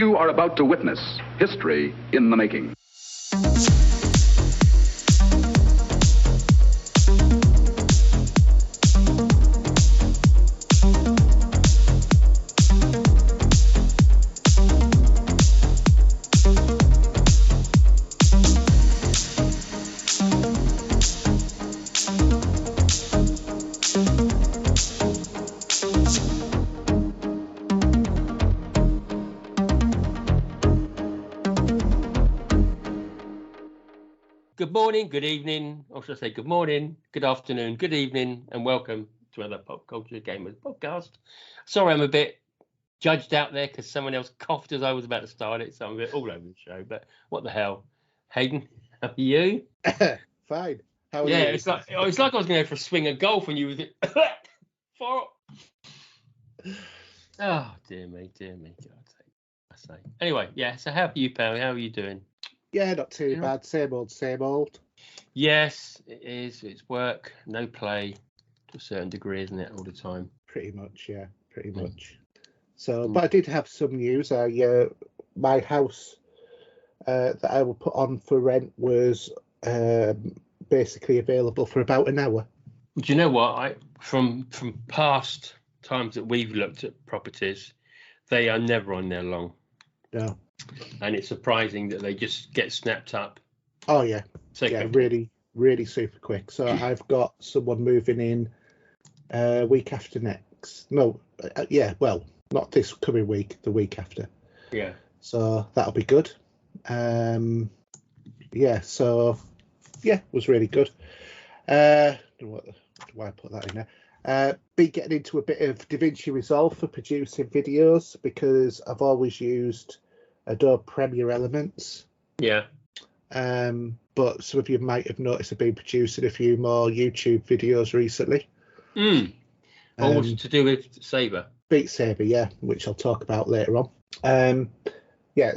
You are about to witness history in the making. Good morning, good evening, or should I say good morning, good afternoon, good evening, and welcome to another Pop Culture Gamers podcast. Sorry, I'm a bit judged out there because someone else coughed as I was about to start it, so I'm a bit all over the show, but what the hell. Hayden, how are you? Fine. How are you? you? It's like I was going to go for a swing of golf and you was Oh, dear me, God, I say. Anyway, yeah, so how are you, pal? How are you doing? Yeah, not too bad. Same old. Yes, it is. It's work, no play to a certain degree, isn't it, all the time? Pretty much, yeah, pretty much. So, but I did have some news. My house that I will put on for rent was basically available for about an hour. Do you know what? From past times that we've looked at properties, they are never on there long. No. And it's surprising that they just get snapped up. Oh yeah, so yeah, quickly. really super quick. So I've got someone moving in week after next. No, well, not this coming week, the week after. Yeah. So that'll be good. Was really good. Why put that in there? Be getting into a bit of DaVinci Resolve for producing videos because I've always used Adobe Premiere Elements. Yeah. But some of you might have noticed I've been producing a few more YouTube videos recently. All to do with Saber. Beat Saber, yeah, which I'll talk about later on.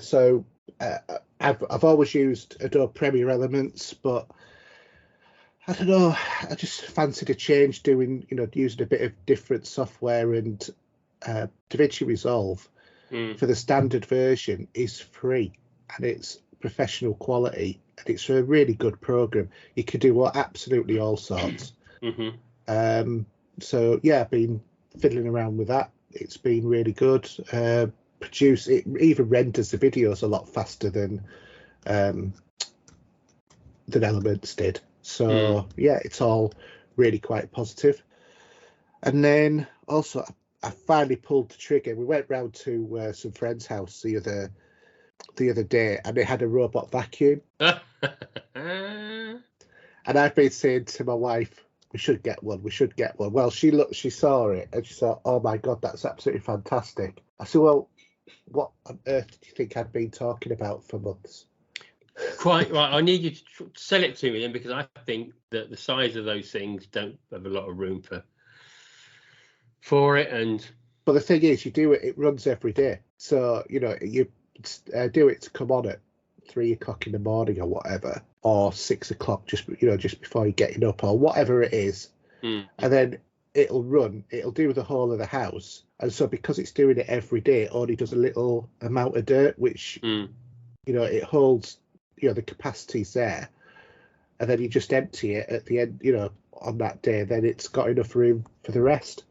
So I've always used Adobe Premiere Elements, but I don't know, I just fancied a change using a bit of different software, and DaVinci Resolve for the standard version is free and it's professional quality and it's a really good program. You can do absolutely all sorts. So yeah, I've been fiddling around with that. It's been really good. It even renders the videos a lot faster than Elements did. So yeah, it's all really quite positive. And then also I finally pulled the trigger. We went round to some friend's house the other day, and they had a robot vacuum. And I've been saying to my wife, we should get one. Well, she saw it and she thought, oh my God, that's absolutely fantastic. I said, well, what on earth do you think I'd been talking about for months? Quite right. I need you to sell it to me then, because I think that the size of those things don't have a lot of room for it. But the thing is, you do it runs every day. So, you do it to come on at 3 o'clock in the morning or whatever, or 6 o'clock, just before you're getting up or whatever it is. And then it'll do the whole of the house. And so because it's doing it every day, it only does a little amount of dirt, which, it holds, the capacity's there. And then you just empty it at the end, on that day, then it's got enough room for the rest.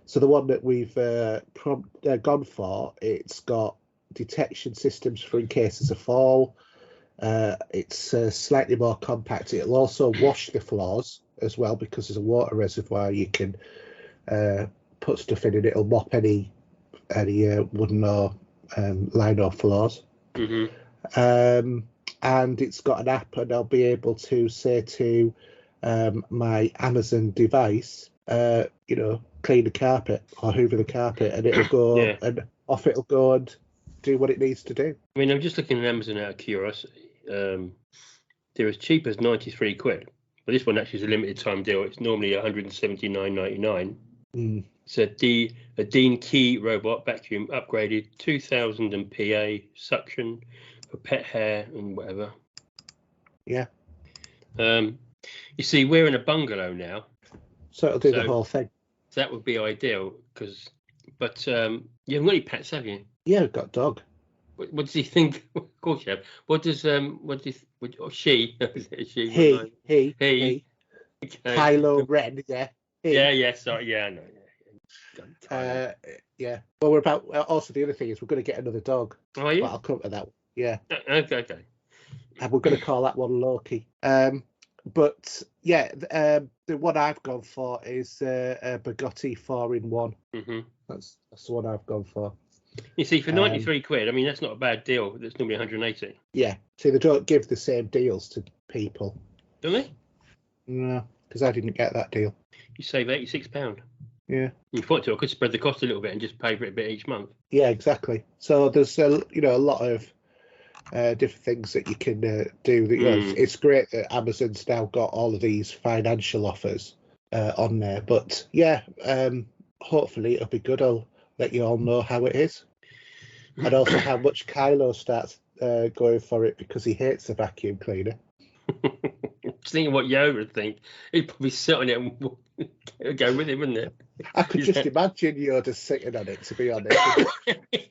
So the one that we've gone for, it's got detection systems for in case there's a fall. It's slightly more compact. It'll also wash the floors as well, because there's a water reservoir. You can put stuff in and it'll mop any wooden or lino floors. And it's got an app, and I'll be able to say to my Amazon device, clean the carpet or hoover the carpet, and it'll go and off it'll go and do what it needs to do. I mean, I'm just looking at Amazon out of curiosity. They're as cheap as 93 quid, but this one actually is a limited time deal. It's normally 179.99. It's a Dean Key robot vacuum, upgraded 2000 PA suction for pet hair and whatever. Yeah. You see, we're in a bungalow now, so it'll do the whole thing. That would be ideal, but you haven't got any pets, have you? Yeah, I've got a dog. What does he think? Of course, you have. What does she? She. He. Okay. Kylo Ren, yeah. Yeah. Sorry, yeah, I know. Yeah. Yeah. Well, we're about. Also, the other thing is we're going to get another dog. Are you? But I'll come to that. Yeah. Okay. And we're going to call that one Loki. But yeah, the one I've gone for is a Bugatti 4-in-1. Mm-hmm. That's the one I've gone for. You see, for 93 quid, I mean, that's not a bad deal. That's normally 180. Yeah. See, they don't give the same deals to people. Don't they? No, because I didn't get that deal. You save £86. Yeah. You thought I could spread the cost a little bit and just pay for it a bit each month. Yeah, exactly. So there's a lot of different things that you can do. That, it's great that Amazon's now got all of these financial offers on there. But yeah, hopefully it'll be good. I'll let you all know how it is, and also how much Kylo starts going for it because he hates the vacuum cleaner. Just thinking what Yoda would think. He'd probably sit on it and go with him, wouldn't it? I could just imagine Yoda sitting on it, to be honest,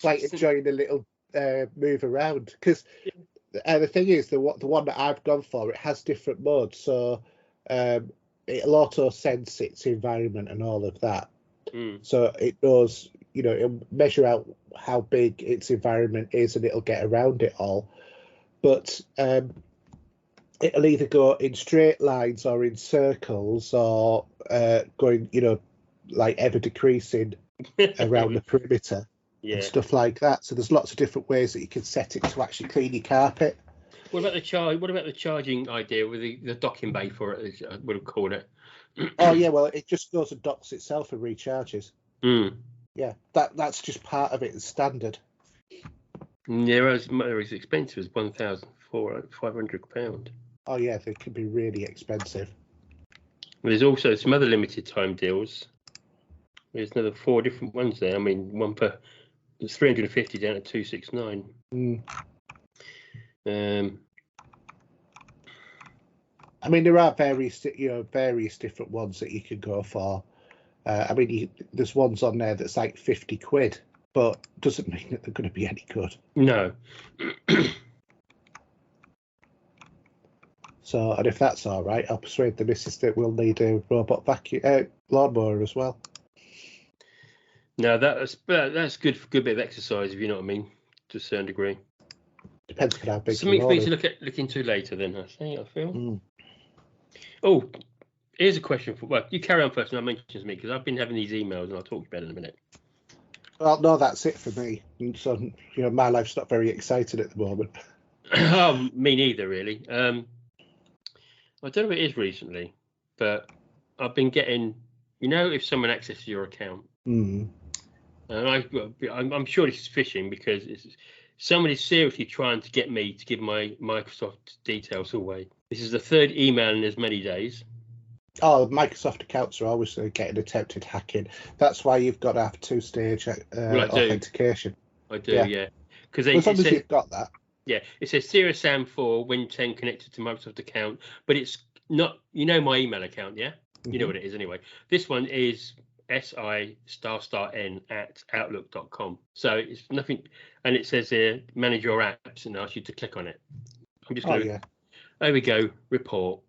like enjoying a little move around. Because the thing is, the one that I've gone for, it has different modes, so it'll auto sense its environment and all of that. So it knows, it'll measure out how big its environment is, and it'll get around it all. But it'll either go in straight lines or in circles, or going, like ever decreasing around the perimeter. Yeah. And stuff like that. So there's lots of different ways that you can set it to actually clean your carpet. What about the charging idea with the docking bay for it? As I would have called it. Oh yeah, well it just goes and docks itself and recharges. Yeah, that's just part of it as standard. Yeah, it's expensive as £1,500. Oh yeah, they can be really expensive. There's also some other limited time deals. There's another 4 different ones there. I mean, one per. It's 350 down at 269. I mean, there are various different ones that you can go for. I mean, there's ones on there that's like 50 quid, but doesn't mean that they're going to be any good. No. So, and if that's all right, I'll persuade the missus that we'll need a robot vacuum lawnmower as well. No, that's good for a good bit of exercise, if you know what I mean, to a certain degree. Depends on how big. Something for me to look into later, then. I feel. Oh, here's a question for. Well, you carry on first, and I'll mention to me because I've been having these emails, and I'll talk about it in a minute. Well, no, that's it for me. And so, my life's not very exciting at the moment. Me neither, really. I don't know what it is recently, but I've been getting. If someone accesses your account. And I'm sure this is phishing because somebody's seriously trying to get me to give my Microsoft details away. This is the third email in as many days. Oh, Microsoft accounts are always getting attempted hacking. That's why you've got to have two-stage authentication. I do, yeah. Because as long as you've got that. Yeah, it says Sirius Sam 4 Win 10 connected to Microsoft account, but it's not. My email account, yeah. You know what it is anyway. This one is si**n@outlook.com. So it's nothing, and it says here manage your apps and asks you to click on it. I'm just going to. There we go. Report.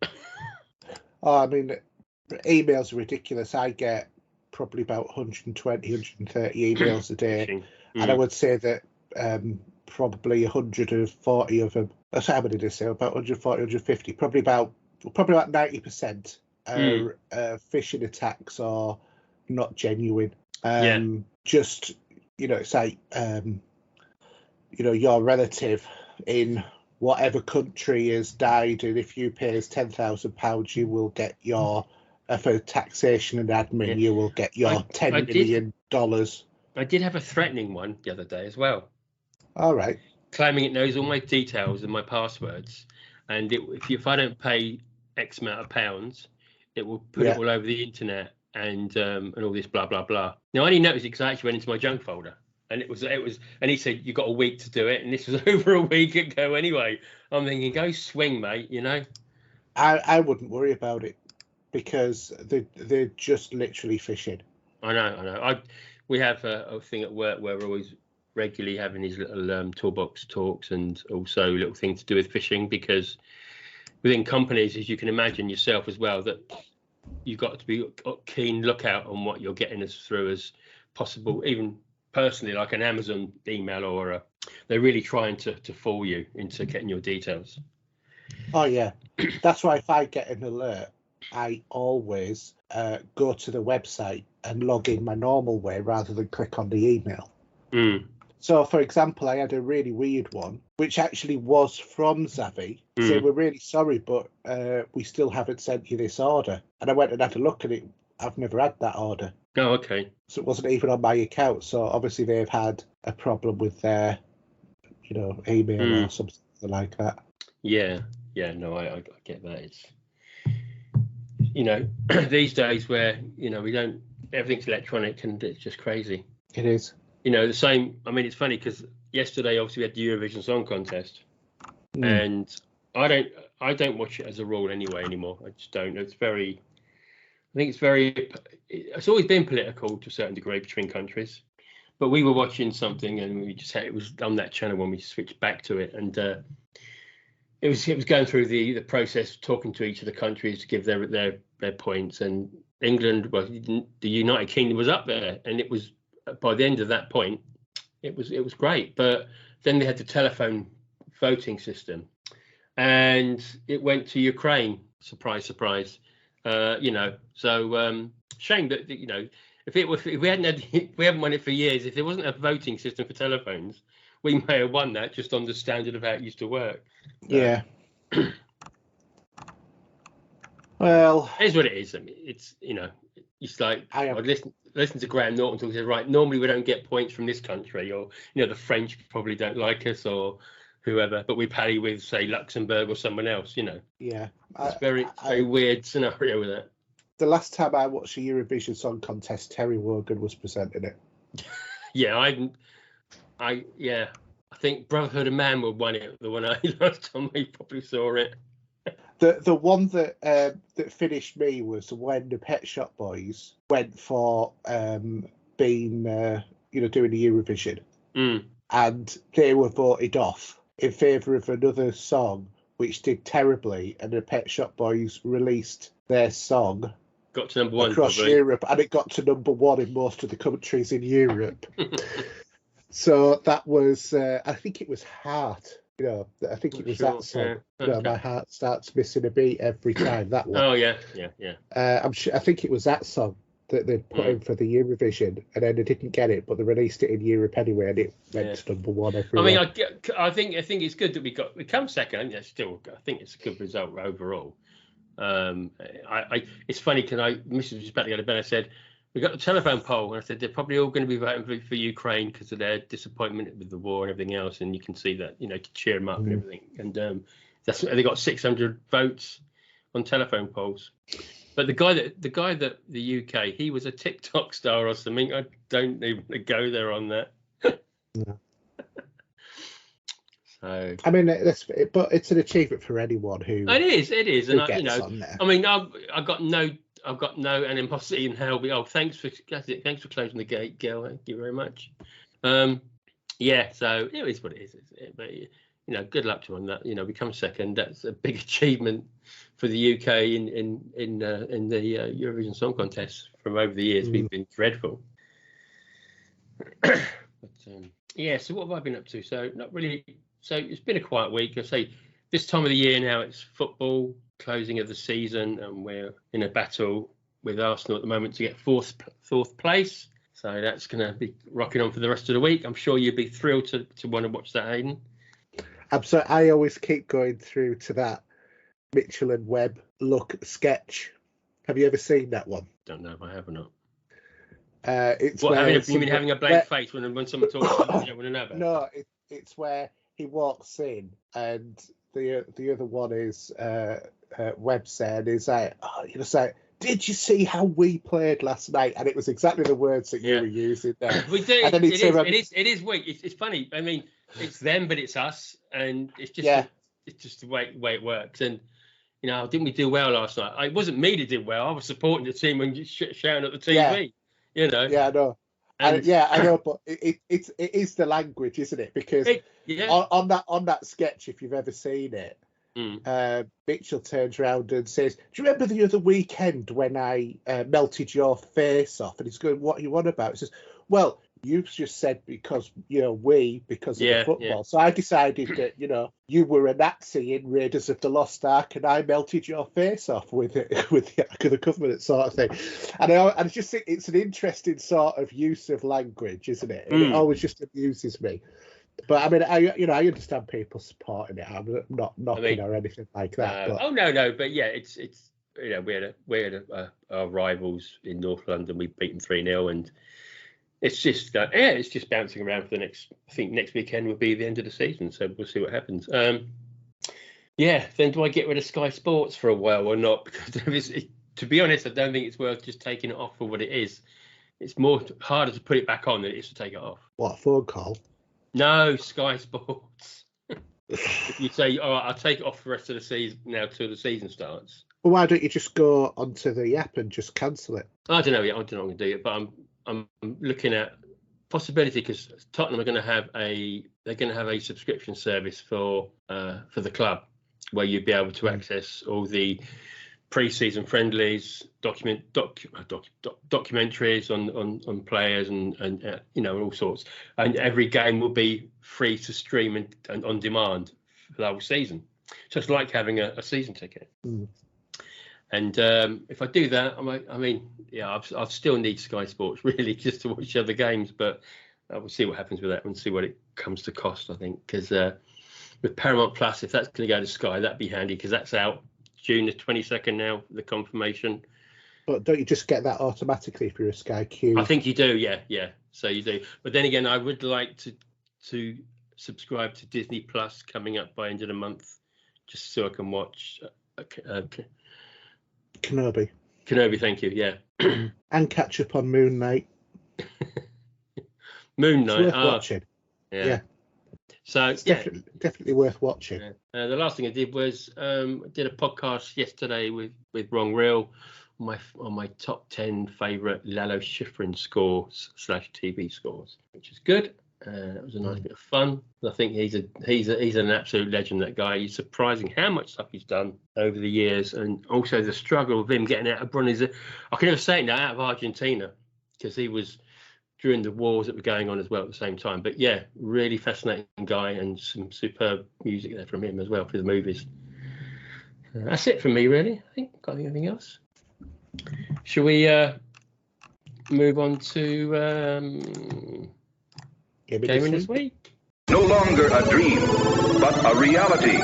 Oh, I mean, emails are ridiculous. I get probably about 120, 130 emails a day, and I would say that probably 140 of them. That's how many did I say? About 140, 150. Probably about 90% are phishing attacks or not genuine. Just it's like your relative in whatever country has died, and if you pay us £10,000, you will get your for taxation and admin, you will get your $10 million. I did have a threatening one the other day as well. All right. Claiming it knows all my details and my passwords, and if I don't pay X amount of pounds, it will put it all over the internet and all this blah blah blah. Now I only noticed it because I actually went into my junk folder, and it was, and he said you got a week to do it, and this was over a week ago anyway. I'm thinking, go swing, mate. I wouldn't worry about it because they're just literally phishing. I know. We have a thing at work where we're always regularly having his little toolbox talks, and also little things to do with fishing, because within companies, as you can imagine yourself as well, that you've got to be a keen lookout on what you're getting as through as possible, even personally, like an Amazon email or they're really trying to fool you into getting your details. Oh yeah, that's why if I get an alert, I always go to the website and log in my normal way rather than click on the email. So, for example, I had a really weird one, which actually was from Xavi. Saying, we're really sorry, but we still haven't sent you this order. And I went and had a look at it. I've never had that order. Oh, okay. So it wasn't even on my account. So obviously they've had a problem with their, email or something like that. Yeah. No, I get that. It's, these days where, we don't, everything's electronic and it's just crazy. It is. The same. I mean, it's funny because yesterday, obviously, we had the Eurovision Song Contest, and I don't watch it as a rule anymore. I just don't. It's always been political to a certain degree between countries, but we were watching something and we just had, it was on that channel when we switched back to it, and it was going through the process, talking to each of the countries to give their points, and England, well, the United Kingdom was up there, and it was. By the end of that point, it was great. But then they had the telephone voting system, and it went to Ukraine. Surprise, surprise. So shame that if we haven't won it for years. If there wasn't a voting system for telephones, we may have won that just on the standard of how it used to work. Yeah. Well, it is what it is. I mean, it's it's like I'd listen to Graham Norton talk. He said, right, normally we don't get points from this country, or the French probably don't like us, or whoever, but we pally with, say, Luxembourg or someone else. Yeah, it's very weird scenario with that. The last time I watched the Eurovision Song Contest, Terry Wogan was presenting it. Yeah, I think Brotherhood of Man won it. The one last time I probably saw it. The one that finished me was when the Pet Shop Boys went for being doing the Eurovision, and they were voted off in favour of another song which did terribly, and the Pet Shop Boys released their song. Got to number one across probably. Europe, and it got to number one in most of the countries in Europe. So that was, I think it was Heart. I think it was that song. Yeah. Okay. My heart starts missing a beat every time. That one. Oh yeah. I'm sure. I think it was that song that they put in for the Eurovision, and then they didn't get it, but they released it in Europe anyway, and it went to number one everywhere. I mean, I think it's good that we come second. I think it's a good result overall. It's funny because Mrs. was about to go to bed. I said, we got the telephone poll, and I said they're probably all going to be voting for Ukraine because of their disappointment with the war and everything else, and you can see that to cheer them up and everything. And they got 600 votes on telephone polls. But the guy that the UK, he was a TikTok star or something. I don't even go there on that. No. So I mean, but it's an achievement for anyone who. It is, and I mean, I've got no animosity in how we. Oh, thanks for closing the gate, girl. Thank you very much. So it is what it is. But good luck to him on that. We come second. That's a big achievement for the UK in the Eurovision Song Contest. From over the years, we've been dreadful. But, so what have I been up to? So not really. So it's been a quiet week. I say this time of the year now, it's football, closing of the season, and we're in a battle with Arsenal at the moment to get fourth place. So that's going to be rocking on for the rest of the week. I'm sure you'd be thrilled to want to watch that, Haydn. Absolutely. I always keep going through to that Mitchell and Webb look sketch. Have you ever seen that one? Don't know if I have or not. It's what, having a blank face when someone talks to you with another? No, it's where he walks in and the other one is Webb said is like, did you see how we played last night? And it was exactly the words that you were using there. We do. And then it is weak. It's funny. I mean, it's them, but it's us, and it's just it's just the way it works. And didn't we do well last night? It wasn't me that did well. I was supporting the team and shouting at the TV. Yeah, I know. Yeah, I know, but it is the language, isn't it? Because on that sketch, if you've ever seen it, Mitchell turns around and says, "Do you remember the other weekend when I melted your face off?" And he's going, "What are you on about?" He says, "Well, you've just said because of the football. Yeah. So I decided that you were a Nazi in Raiders of the Lost Ark, and I melted your face off with the Ark of the Covenant sort of thing." And I just think it's an interesting sort of use of language, isn't it? And it always just amuses me. But I mean, I understand people supporting it. I'm not knocking or anything like that. But... Oh no, but yeah, it's we had our rivals in North London. We beat them 3-0, and it's just it's just bouncing around for the next. I think next weekend will be the end of the season, so we'll see what happens. Then do I get rid of Sky Sports for a while or not? Because to be honest, I don't think it's worth just taking it off for what it is. It's more harder to put it back on than it is to take it off. What, phone call? No, Sky Sports. If you say, "Oh, I'll take it off for the rest of the season now till the season starts." Well, why don't you just go onto the app and just cancel it? I don't know yet. I don't know what I'm going to do it, but I'm looking at possibility because Tottenham are going to have a subscription service for the club where you'd be able to access all the pre-season friendlies, documentaries on players and all sorts, and every game will be free to stream and on demand for the whole season. So it's like having a season ticket. And if I do that, I'll still need Sky Sports really just to watch other games, but we'll see what happens with that and see what it comes to cost. I think because with Paramount Plus, if that's going to go to Sky, that'd be handy because that's out June the 22nd now, the confirmation. But don't you just get that automatically if you're a Sky Q? I think you do, yeah. So you do. But then again, I would like to subscribe to Disney Plus coming up by end of the month, just so I can watch Kenobi, thank you, yeah. And catch up on Moon Knight. Moon Knight, it's worth watching. Yeah. So it's definitely worth watching. Yeah. The last thing I did was did a podcast yesterday with Wrong Reel on my top 10 favourite Lalo Schifrin scores / TV scores, which is good. That was a nice bit of fun. I think he's an absolute legend, that guy. He's surprising how much stuff he's done over the years, and also the struggle of him getting out of Brunei. I can never say it now, out of Argentina, because he was during the wars that were going on as well at the same time. But yeah, really fascinating guy, and some superb music there from him as well for the movies. That's it from me, really. I think got anything else. Shall we move on to Gaming this week? No longer a dream, but a reality.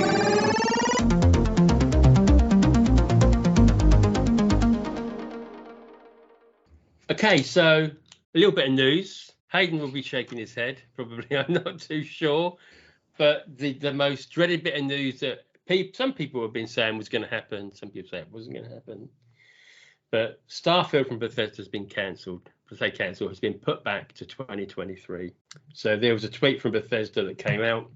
Okay, so a little bit of news. Haydn will be shaking his head, probably. I'm not too sure. But the most dreaded bit of news that some people have been saying was going to happen, some people say it wasn't going to happen. But Starfield from Bethesda has been cancelled. Has been put back to 2023. So there was a tweet from Bethesda that came out,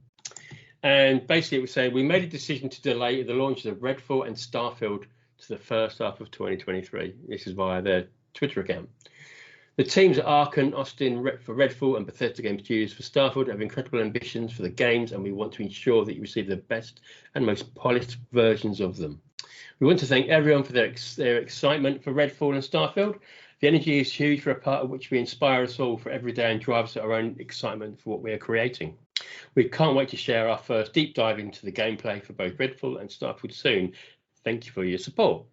and basically it was saying, "We made a decision to delay the launches of Redfall and Starfield to the first half of 2023. This is via their Twitter account. The teams at Arkane, Austin for Redfall and Bethesda Game Studios for Starfield have incredible ambitions for the games, and we want to ensure that you receive the best and most polished versions of them. We want to thank everyone for their excitement for Redfall and Starfield. The energy is huge, for a part of which we inspire us all for every day and drives our own excitement for what we are creating. We can't wait to share our first deep dive into the gameplay for both Redfall and Starfield soon. Thank you for your support."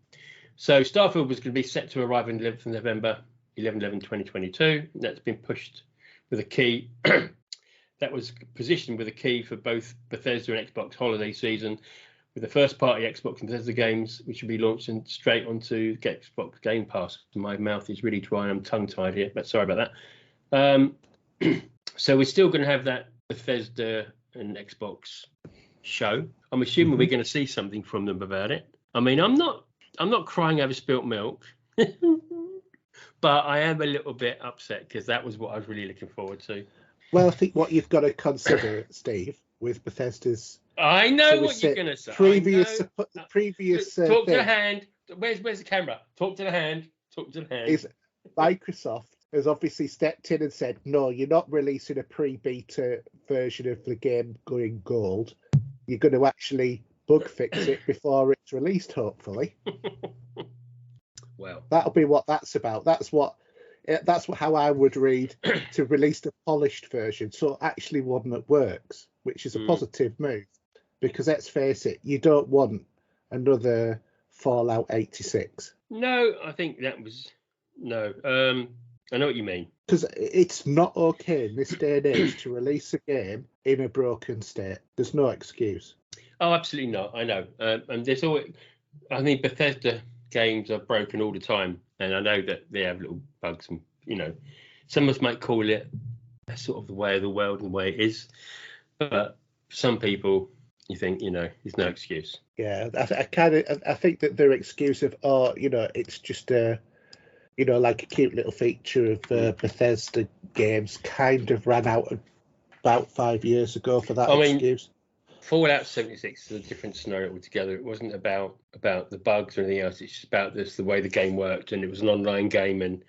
So Starfield was going to be set to arrive on 11th of November, 11/11/2022. That's been pushed with a key. That was positioned with a key for both Bethesda and Xbox holiday season, with the first party Xbox and Bethesda games, which will be launched straight onto Xbox Game Pass. My mouth is really dry and I'm tongue-tied here, but sorry about that. So we're still going to have that Bethesda and Xbox show. I'm assuming we're going to see something from them about it. I mean, I'm not crying over spilt milk, but I am a little bit upset because that was what I was really looking forward to. Well, I think what you've got to consider, Steve, with Bethesda's... I know what you're going to say. Previous talk to the hand. Where's the camera? Talk to the hand. Is Microsoft has obviously stepped in and said, no, you're not releasing a pre-beta version of the game going gold. You're going to actually bug fix it before it's released, hopefully. Well, that'll be what that's about. That's how I would read to release the polished version. So actually one that works, which is a positive move. Because let's face it, you don't want another Fallout 86. No, I think that was no. I know what you mean. Because it's not okay in this day and age to release a game in a broken state. There's no excuse. Oh, absolutely not. I know. And there's always, I mean, Bethesda games are broken all the time, and I know that they have little bugs, and some of us might call it sort of the way of the world and the way it is, but for some people, you think there's no excuse. Yeah, I think that their excuse of it's just like a cute little feature of Bethesda games kind of ran out about 5 years ago for that excuse. Fallout 76 is a different scenario altogether. It wasn't about the bugs or anything else. It's just about the way the game worked, and it was an online game, and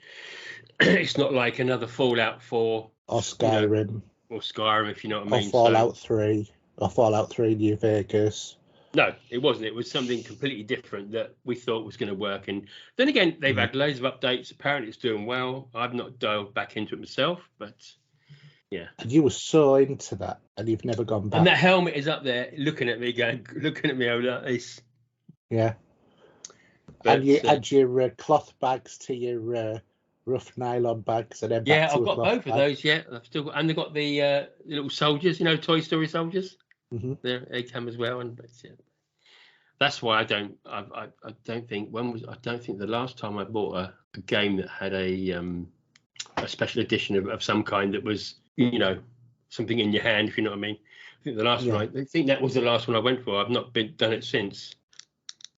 it's not like another Fallout 4 or Skyrim or Skyrim, if you know what I mean. Or Fallout 3 or Fallout 3 New Vegas. No, it wasn't. It was something completely different that we thought was going to work. And then again, they've had loads of updates. Apparently, it's doing well. I've not dialed back into it myself, but yeah. And you were so into that, and you've never gone back. And that helmet is up there, looking at me like this. Yeah. But, and you add your cloth bags to your rough nylon bags, and then yeah, I've got both of those. Yeah, I've still got, and they've got the little soldiers, Toy Story soldiers. Mm-hmm. They come as well, and that's why I don't think the last time I bought a game that had a special edition of some kind that was something in your hand, if you know what I mean. I think the last one I think that was the last one I went for. I've not done it since.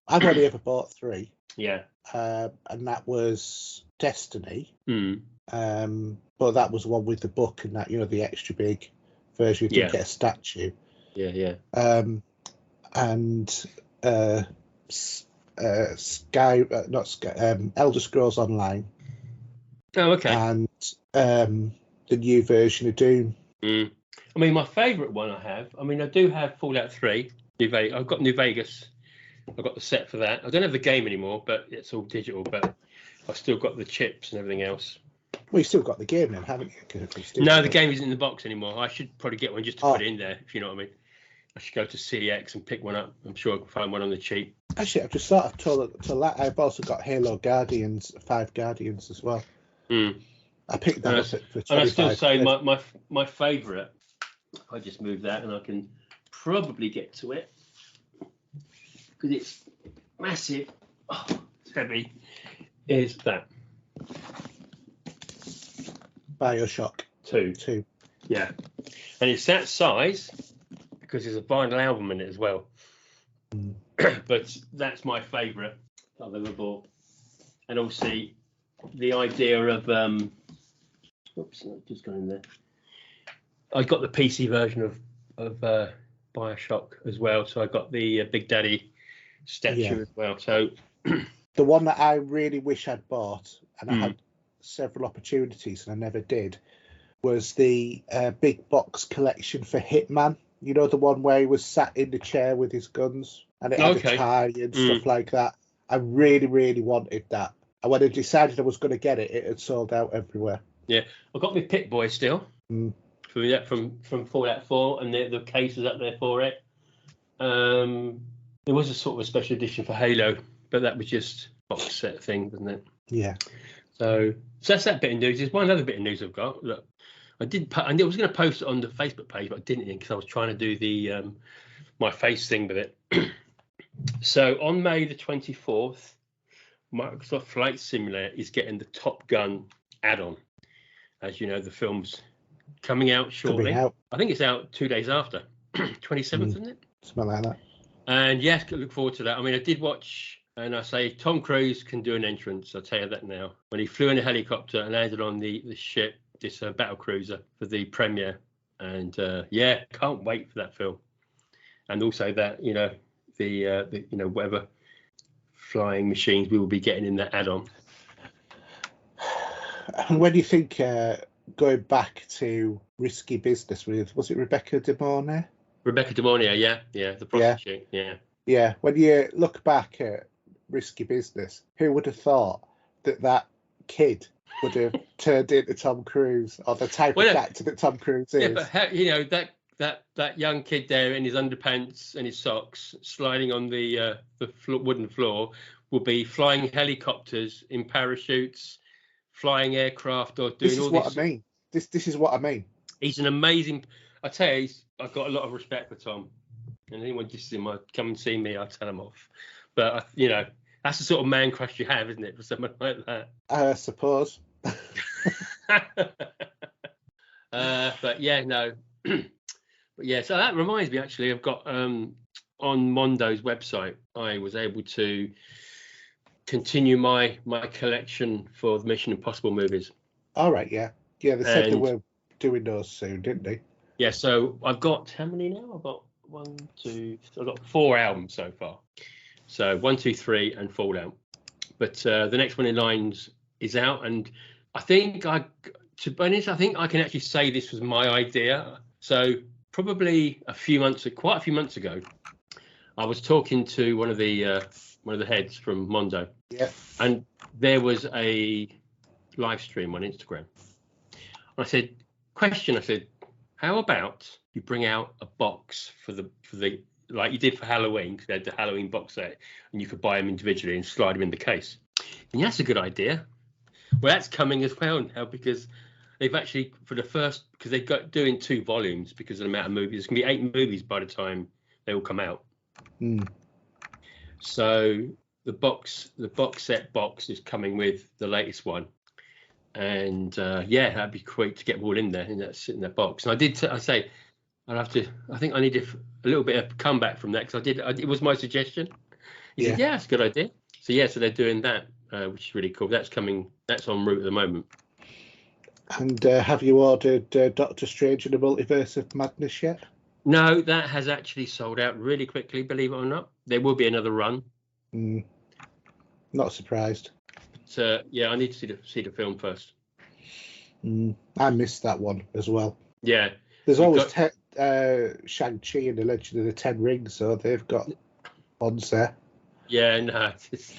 I've only ever bought 3. Yeah. And that was Destiny. But that was one with the book and that the extra big version. You did get a statue. Yeah. And Elder Scrolls Online. Oh, okay. And the new version of Doom. I mean, my favourite one I do have Fallout 3. I've got New Vegas. I've got the set for that. I don't have the game anymore, but it's all digital. But I've still got the chips and everything else. Well, you've still got the game then, haven't you? No, the game isn't in the box anymore. I should probably get one just to put it in there, if you know what I mean. I should go to CEX and pick one up. I'm sure I can find one on the cheap. Actually, I've just thought to that. I've also got Halo Guardians, 5 Guardians as well. I picked that up for 25. And I still say my favourite, if I just move that and I can probably get to it, because it's massive, it's heavy, is that. BioShock 2. Yeah. And it's that size because there's a vinyl album in it as well. But that's my favourite I've ever bought. And also the idea of oops, I've just gone in there. I got the PC version of BioShock as well, so I got the Big Daddy statue as well. So the one that I really wish I'd bought, and I had several opportunities and I never did, was the big box collection for Hitman. The one where he was sat in the chair with his guns and it had a tie and stuff like that. I really, really wanted that. And when I decided I was going to get it, it had sold out everywhere. Yeah, I've got my Pit Boy still from Fallout 4, and the case was up there for it. There was a sort of a special edition for Halo, but that was just box set thing, wasn't it? Yeah. So that's that bit of news. There's one other bit of news I've got. Look, I was going to post it on the Facebook page, but I didn't because I was trying to do the my face thing with it. So on May the 24th, Microsoft Flight Simulator is getting the Top Gun add-on. As you know, the film's coming out shortly. I think it's out 2 days after, 27th, isn't it? Something like that. And yes, look forward to that. I mean, I did watch, and I say Tom Cruise can do an entrance. I'll tell you that now. When he flew in a helicopter and landed on the ship, this battle cruiser for the premiere, and can't wait for that film. And also that the whatever flying machines we will be getting in that add-on. And when you think going back to Risky Business with, was it Rebecca De Mornay? Rebecca De Mornay, yeah, the prostitute, Yeah, when you look back at Risky Business, who would have thought that kid would have turned into Tom Cruise, or the type of actor that Tom Cruise is? Yeah, but that young kid there in his underpants and his socks, sliding on the wooden floor, will be flying helicopters in parachutes, flying aircraft, or doing all this. This is what I mean. This is what I mean. He's an amazing. I tell you, I've got a lot of respect for Tom. And anyone just come and see me, I'll tell him off. But that's the sort of man crush you have, isn't it, for someone like that? I suppose. But yeah, no. But yeah, so that reminds me, actually, I've got on Mondo's website, I was able to continue my collection for the Mission Impossible movies. All right, yeah. Yeah, they said they were doing those soon, didn't they? Yeah, so I've got, how many now? I've got I've got 4 albums so far. So 1, 2, 3 and Fallout. But the next one in lines is out, and I think to be honest, I think I can actually say this was my idea. So probably quite a few months ago, I was talking to one of the heads from Mondo. Yeah. And there was a live stream on Instagram. I said, how about you bring out a box for the like you did for Halloween, because they had the Halloween box set, and you could buy them individually and slide them in the case. And that's a good idea. Well, that's coming as well now, because they've actually, for the first, because they've got doing 2 volumes because of the amount of movies. There's going to be 8 movies by the time they all come out. So the box set box is coming with the latest one. And that'd be great to get them all in there, in that box. And I did. I say, I think I need a little bit of comeback from that, because it was my suggestion. He said, yeah, that's a good idea. So they're doing that, which is really cool. That's coming. That's en route at the moment. And have you ordered Doctor Strange in the Multiverse of Madness yet? No, that has actually sold out really quickly. Believe it or not, there will be another run. Not surprised. So I need to see the film first. I missed that one as well. Yeah, there's always Shang-Chi and the Legend of the Ten Rings, so they've got bonds there. Yeah, no, it's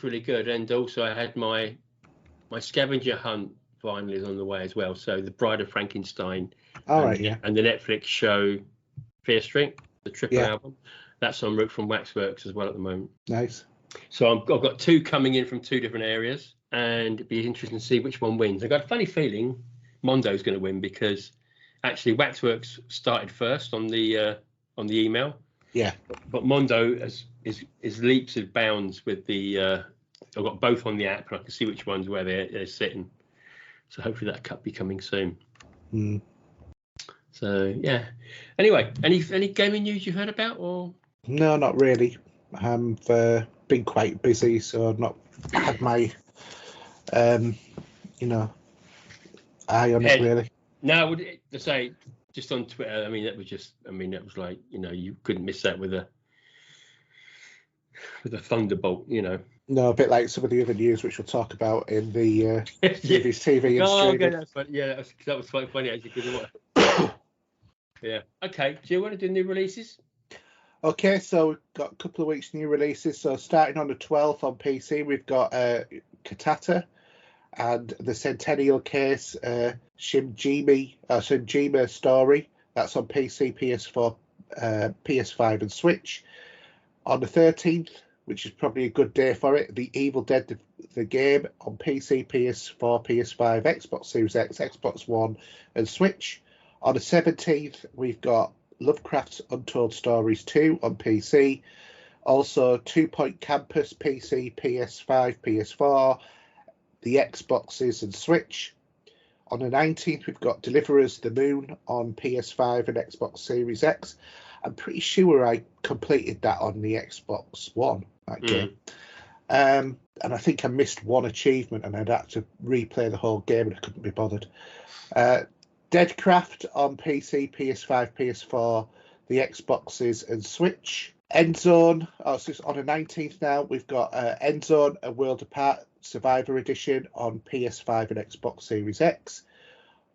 really good. And also, I had my scavenger hunt vinyl is on the way as well. So the Bride of Frankenstein, and the Netflix show Fear Street, the triple album, that's en route from Waxworks as well at the moment. Nice. So I've got 2 coming in from 2 different areas, and it'd be interesting to see which one wins. I've got a funny feeling Mondo's going to win, because actually Waxworks started first on the email. Yeah. But Mondo is leaps and bounds with the. I've got both on the app, and I can see which ones where they're sitting. So hopefully that could be coming soon. So yeah. Anyway, any gaming news you heard about, or? No, not really. I've been quite busy, so I've not had my, eye on it really. No, to say just on Twitter. That was like, you couldn't miss that with a thunderbolt, No, a bit like some of the other news which we'll talk about in the TV and streaming. That's funny. Yeah, that was quite funny actually. Yeah. Okay. Do you want to do new releases? Okay, so we've got a couple of weeks new releases. So starting on the 12th on PC, we've got Katata and the Centennial Case Shimjima Story. That's on PC, PS4, PS5 and Switch. On the 13th, which is probably a good day for it, The Evil Dead, the game, on PC, PS4, PS5, Xbox Series X, Xbox One and Switch. On the 17th, we've got Lovecraft's Untold Stories 2 on PC. Also, 2 Point Campus, PC, PS5, PS4, the Xboxes and Switch. On the 19th, we've got Deliverers the Moon on PS5 and Xbox Series X. I'm pretty sure I completed that on the Xbox One, that game. And I think I missed one achievement, and I'd had to replay the whole game, and I couldn't be bothered. Deadcraft on PC, PS5, PS4, the Xboxes and Switch. Endzone, so it's on the 19th now, we've got Endzone, A World Apart, Survivor Edition on PS5 and Xbox Series X.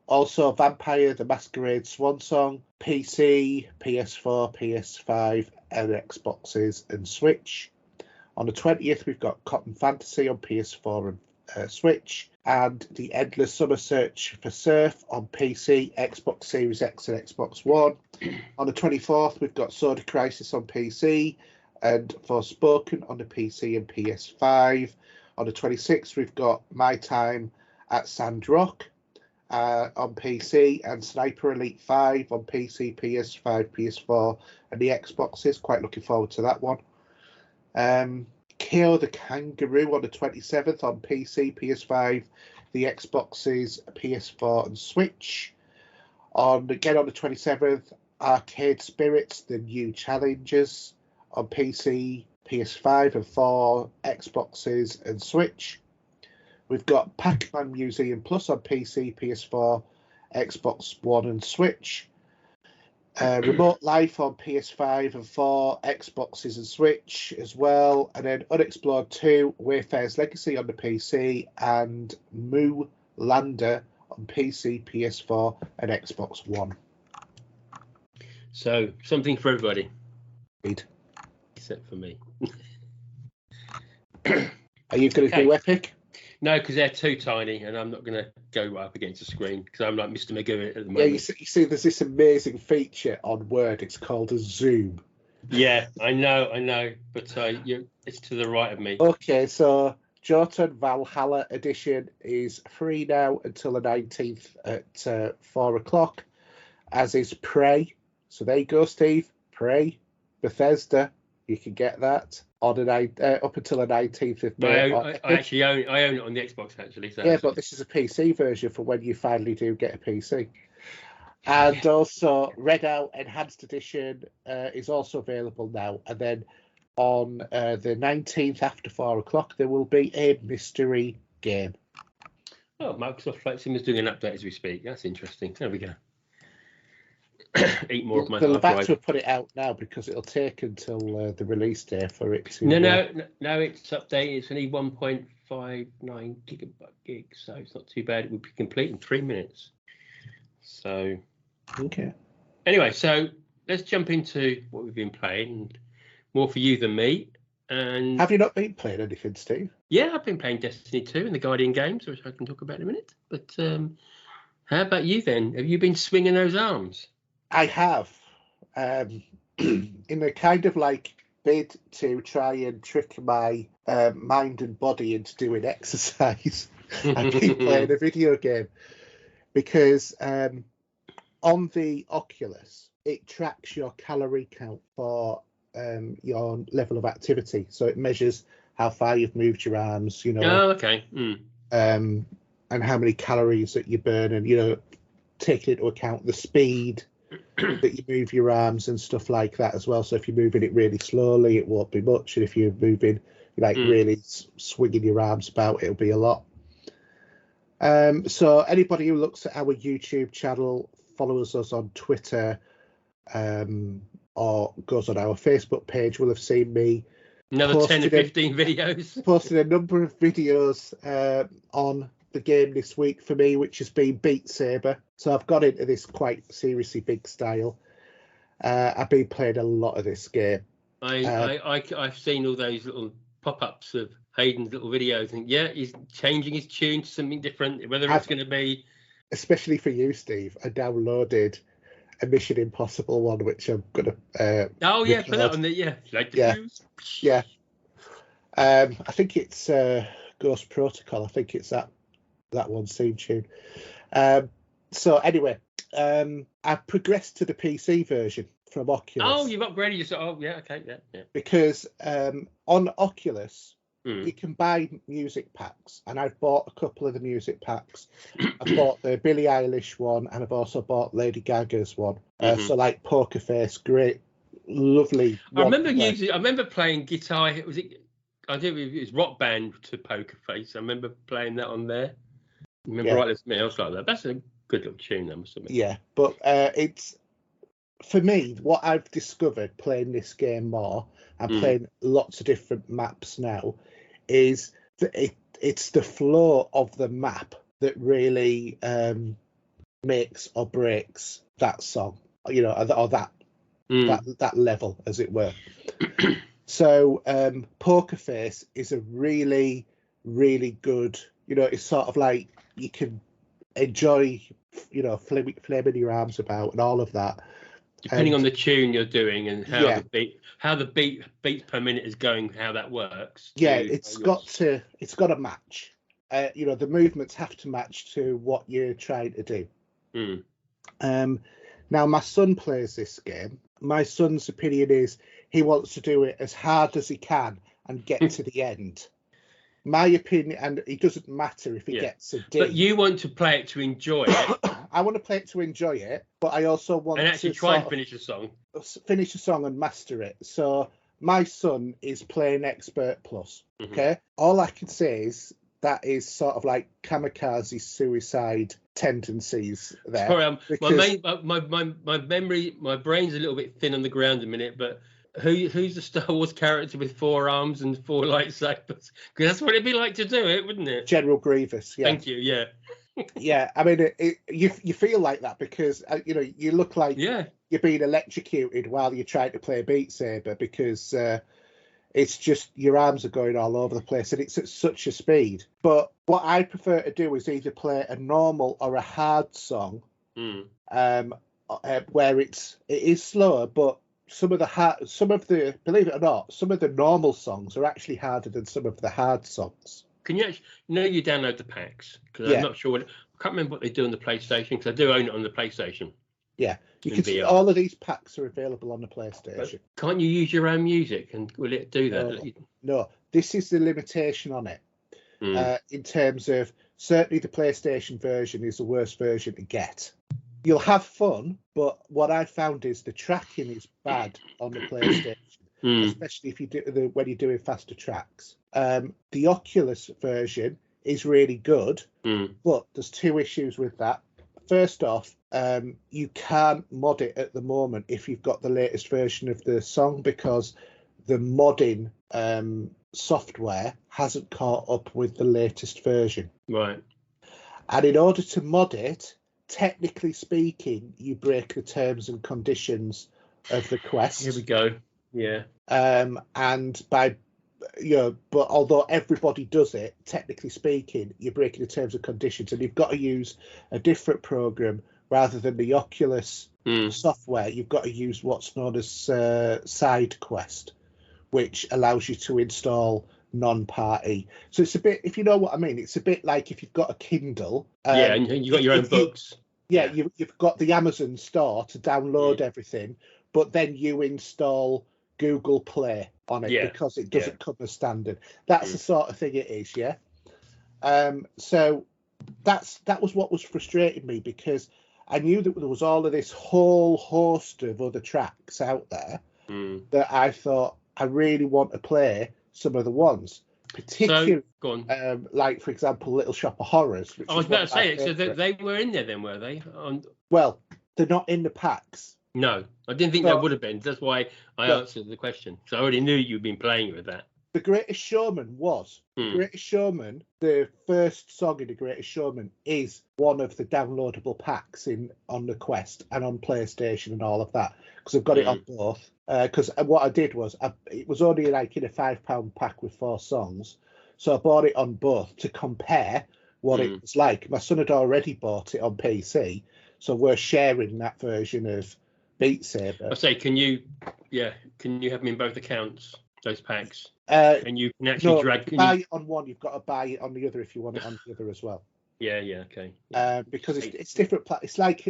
Also, Vampire the Masquerade Swansong, PC, PS4, PS5, and Xboxes and Switch. On the 20th, we've got Cotton Fantasy on PS4 and Switch, and The Endless Summer Search for Surf on PC, Xbox Series X, and Xbox One. On the 24th, we've got Soda Crisis on PC and Forspoken on the PC and PS5. On the 26th, we've got My Time at Sandrock on PC, and Sniper Elite 5 on PC, PS5, PS4, and the Xboxes. Quite looking forward to that one. Kill the Kangaroo on the 27th on PC, PS5, the Xboxes, PS4, and Switch. Again on the 27th, Arcade Spirits, the New Challengers on PC, PS5, and 4 Xboxes and Switch. We've got Pac-Man Museum Plus on PC, PS4, Xbox One and Switch. Remote Life on PS5 and 4 Xboxes and Switch as well. And then Unexplored 2, Wayfarer's Legacy on the PC, and Moo Lander on PC, PS4 and Xbox One. So, something for everybody. Indeed. Except for me. Are you going to do Epic? No, because they're too tiny, and I'm not going to go up against the screen because I'm like Mr. Magoo at the moment. Yeah, you see, there's this amazing feature on Word. It's called a zoom. Yeah, I know, but it's to the right of me. Okay, so Jotun Valhalla edition is free now until the 19th at 4 o'clock, as is Prey. So there you go, Steve. Prey, Bethesda. You can get that on up until the 19th of May. I own it on the Xbox, actually. So yeah, but this is a PC version for when you finally do get a PC. And also, Red Out Enhanced Edition is also available now. And then on the 19th after 4 o'clock, there will be a mystery game. Oh, Microsoft Flight Sim is doing an update as we speak. That's interesting. There we go. Eat more of my They'll hard have drive. to put it out now because it'll take until the release day for it to... No, it's updated. It's only 1.59 gigs, so it's not too bad. It would be complete in 3 minutes. So... Okay. Anyway, so let's jump into what we've been playing. More for you than me. And have you not been playing anything, Steve? Yeah, I've been playing Destiny 2 and the Guardian games, which I can talk about in a minute. But how about you then? Have you been swinging those arms? I have. In a kind of like bid to try and trick my mind and body into doing exercise, I've been playing a video game because on the Oculus, it tracks your calorie count for your level of activity. So it measures how far you've moved your arms, Oh, okay. And how many calories that you burn, and, taking into account the speed that you move your arms and stuff like that as well. So if you're moving it really slowly, it won't be much. And if you're moving, really swinging your arms about, it'll be a lot. So anybody who looks at our YouTube channel, follows us on Twitter, or goes on our Facebook page will have seen me another 10 or 15 videos. Posted a number of videos on the game this week for me, which has been Beat Saber. So I've got into this quite seriously big style. I've been playing a lot of this game. I've seen all those little pop-ups of Haydn's little videos, and yeah, he's changing his tune to something different, whether it's going to be... Especially for you, Steve, I downloaded a Mission Impossible one, which I'm going to... oh, yeah, put that on there, yeah. Like the fuse. Yeah. I think it's Ghost Protocol. I think it's that one's theme tune. So anyway, I've progressed to the PC version from Oculus. Oh, you've upgraded yourself. Oh, yeah, okay, yeah. Because on Oculus, you can buy music packs, and I've bought a couple of the music packs. I've bought the Billie Eilish one, and I've also bought Lady Gaga's one. So like Poker Face, great, lovely. I remember playing guitar. I think it was Rock Band to Poker Face. I remember playing that on there. I remember writing something else like that. That's a good little tune, I must admit. Yeah, but it's, for me, what I've discovered playing this game more and playing lots of different maps now is that it's the flow of the map that really makes or breaks that song, you know, or that level, as it were. So Poker Face is a really, really good, you know, it's sort of like you can enjoy, you know, flaming your arms about and all of that. Depending on the tune you're doing and how the beats per minute is going, how that works. It's got to match. You know, the movements have to match to what you're trying to do. Now, my son plays this game. My son's opinion is he wants to do it as hard as he can and get to the end. My opinion, and it doesn't matter if he gets a D. But you want to play it to enjoy it. I want to play it to enjoy it, but I also want and actually to try and finish a song. Finish a song and master it. So my son is playing Expert Plus. Okay, all I can say is that is sort of like kamikaze suicide tendencies there. Sorry, my memory, my brain's a little bit thin on the ground a minute, but who's the Star Wars character with 4 arms and 4 lightsabers? Because that's what it'd be like to do it, wouldn't it? General Grievous. Yeah. Thank you. Yeah. Yeah, I mean, you feel like that because you know you look like you're being electrocuted while you're trying to play Beat Saber because it's just your arms are going all over the place and it's at such a speed. But what I prefer to do is either play a normal or a hard song, where it is slower, but some of the believe it or not, some of the normal songs are actually harder than some of the hard songs. Can you actually, you download the packs? Because I'm not sure I can't remember what they do on the PlayStation, because I do own it on the PlayStation. Yeah, you can see all of these packs are available on the PlayStation. But can't you use your own music, and will it do that? No, this is the limitation on it. In terms of, certainly the PlayStation version is the worst version to get. You'll have fun, but what I found is the tracking is bad on the PlayStation, especially if you do when you're doing faster tracks. The Oculus version is really good, but there's 2 issues with that. First off, you can't mod it at the moment if you've got the latest version of the song because the modding software hasn't caught up with the latest version. Right. And in order to mod it, technically speaking, you break the terms and conditions of the quest. Here we go. Yeah. And by but although everybody does it, technically speaking, you're breaking the terms and conditions, and you've got to use a different program rather than the Oculus software. You've got to use what's known as SideQuest, which allows you to install non-party. So it's a bit, if you know what I mean, it's a bit like if you've got a Kindle. And you've got your own books. You've got the Amazon store to download everything, but then you install Google Play on it because it doesn't come as standard. That's the sort of thing it is, yeah. So that was what was frustrating me, because I knew that there was all of this whole host of other tracks out there that I thought I really want to play some of the ones, particularly like, for example, Little Shop of Horrors. Which I was about to say it. So they were in there then, were they? Well, they're not in the packs. No, I didn't think they would have been. That's why I answered the question. So I already knew you'd been playing with that. The Greatest Showman was. The Greatest Showman, the first song in The Greatest Showman, is one of the downloadable packs on the Quest and on PlayStation and all of that, because I've got it on both. Because what I did was, it was only like in a £5 pack with 4 songs, so I bought it on both to compare what it was like. My son had already bought it on PC, so we're sharing that version of Beat Saber. I say, can you have them in both accounts, those packs? And you can actually buy it on one, you've got to buy it on the other if you want it on the other as well. Okay. Because it's different. It's like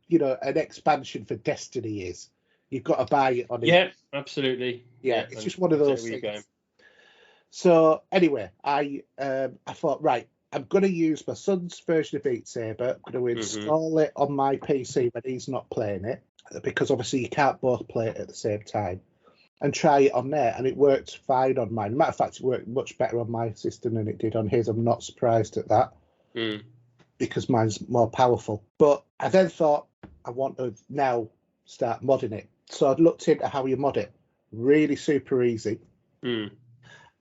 you know, an expansion for Destiny is. You've got to buy it on it. Yeah, absolutely. Yeah, it's just one of those things. So anyway, I thought, right, I'm going to use my son's version of Beat Saber. I'm going to install it on my PC when he's not playing it, because obviously you can't both play it at the same time, and try it on there. And it worked fine on mine. Matter of fact, it worked much better on my system than it did on his. I'm not surprised at that, because mine's more powerful. But I then thought, I want to now start modding it. So I'd looked into how you mod it. Really super easy.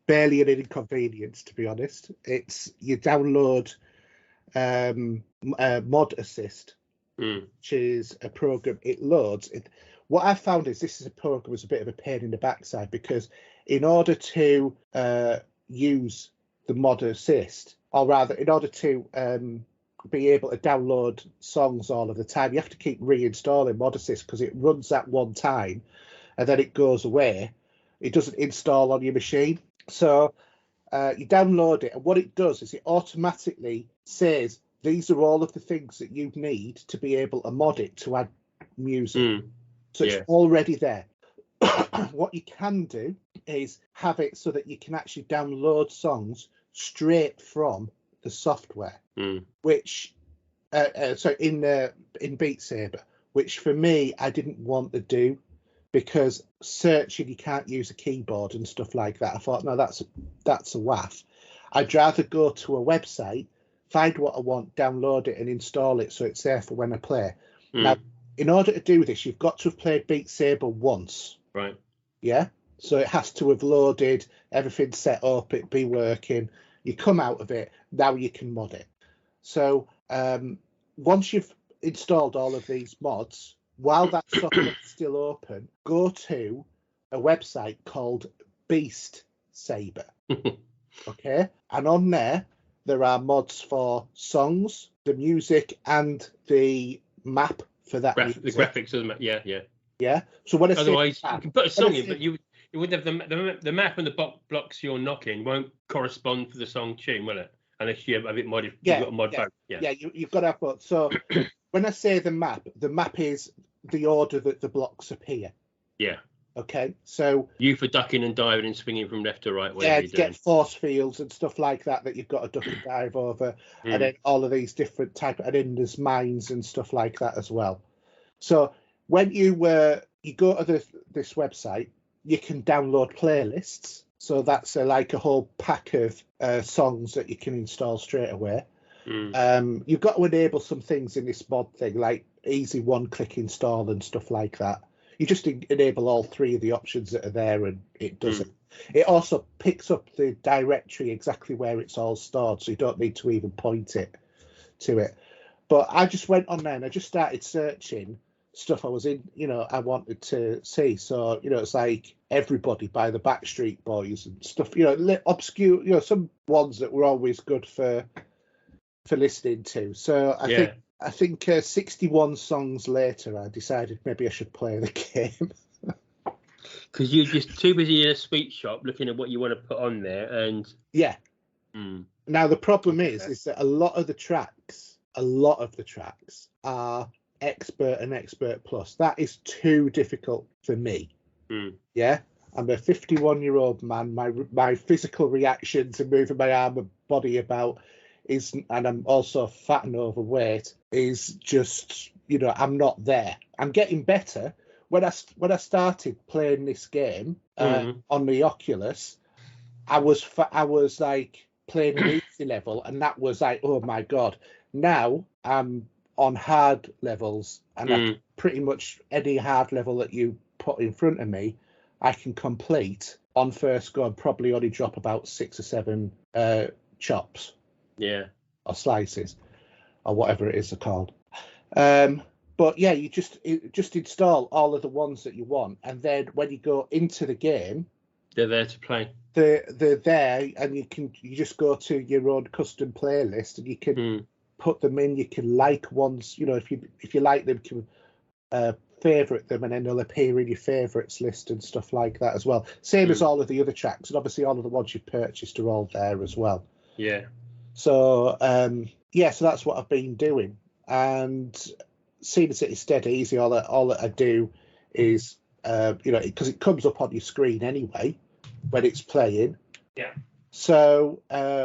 barely an inconvenience, to be honest. It's you download Mod Assist, which is a program. It loads. What I found is this is a program that's a bit of a pain in the backside, because in order to use the Mod Assist, or rather, in order to be able to download songs all of the time, you have to keep reinstalling Mod Assist, because it runs at one time and then it goes away. It doesn't install on your machine. So you download it, and what it does is it automatically says these are all of the things that you need to be able to mod it to add music. So it's already there. What you can do is have it so that you can actually download songs straight from the software, which so in Beat Saber, which for me I didn't want to do, because searching, you can't use a keyboard and stuff like that. I thought, no, that's a waff. I'd rather go to a website, find what I want, download it and install it so it's there for when I play. Now, in order to do this, you've got to have played Beat Saber once. Right. Yeah? So it has to have loaded, everything set up, it be working. You come out of it, now you can mod it. So once you've installed all of these mods, while that software is still open, go to a website called Beat Saber. Okay? And on there are mods for songs, the music, and the map for that music. The graphics of the map, yeah. So when I otherwise say map, you can put a song in, but you wouldn't have the map and the blocks you're knocking won't correspond to the song tune, will it? Unless you have it modded. You've got a mod both. You've got to have both. So when I say the map is the order that the blocks appear. Yeah. Okay. So you for ducking and diving and swinging from left to right. Yeah, get force fields and stuff like that you've got to duck and dive over, and then all of these different and then there's mines and stuff like that as well. So when you go to this website, you can download playlists. So that's like a whole pack of songs that you can install straight away. You've got to enable some things in this mod thing, like easy one-click install and stuff like that. You just enable all three of the options that are there, and it does it. It also picks up the directory exactly where it's all stored, so you don't need to even point it to it. But I just went on there and I just started searching stuff I wanted to see. So, it's like Everybody by the Backstreet Boys and stuff, obscure, some ones that were always good for listening to. So I think 61 songs later, I decided maybe I should play the game. Because you're just too busy in a sweet shop looking at what you want to put on there, and Now the problem is that a lot of the tracks are expert and expert plus. That is too difficult for me. Yeah, I'm a 51-year-old man. My physical reaction to moving my arm and body about and I'm also fat and overweight, is just, I'm not there. I'm getting better. When I started playing this game on the Oculus, I was like playing an easy level, and that was like, oh my god. Now I'm on hard levels, and I pretty much any hard level that you put in front of me, I can complete on first go and probably only drop about 6 or 7 chops. Yeah. Or slices, or whatever it is they're called. But yeah, you just install all of the ones that you want, and then when you go into the game, they're there to play. They're there, and you just go to your own custom playlist, and you can put them in. You can like ones, if you like them, you can favorite them, and then they'll appear in your favorites list and stuff like that as well. Same as all of the other tracks, and obviously all of the ones you've purchased are all there as well. Yeah. So so that's what I've been doing, and seeing as it is dead easy, all that I do is because it comes up on your screen anyway when it's playing. Yeah. So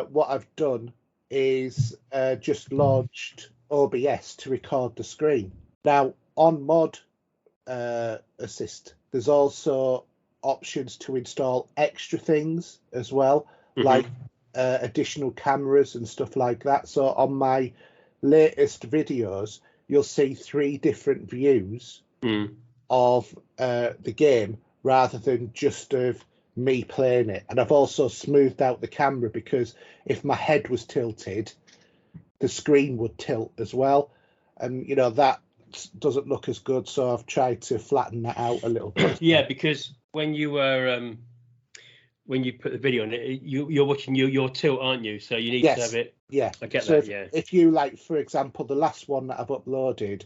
what I've done is just launched OBS to record the screen. Now on Mod Assist, there's also options to install extra things as well, like additional cameras and stuff like that. So on my latest videos, you'll see 3 different views of the game, rather than just of me playing it. And I've also smoothed out the camera because if my head was tilted, the screen would tilt as well. And, you know, that doesn't look as good. So I've tried to flatten that out a little bit. Yeah, because when you were when you put the video on it, you're watching your tilt, aren't you? So you need to have it. Yeah. I get so that. If you like, for example, the last one that I've uploaded,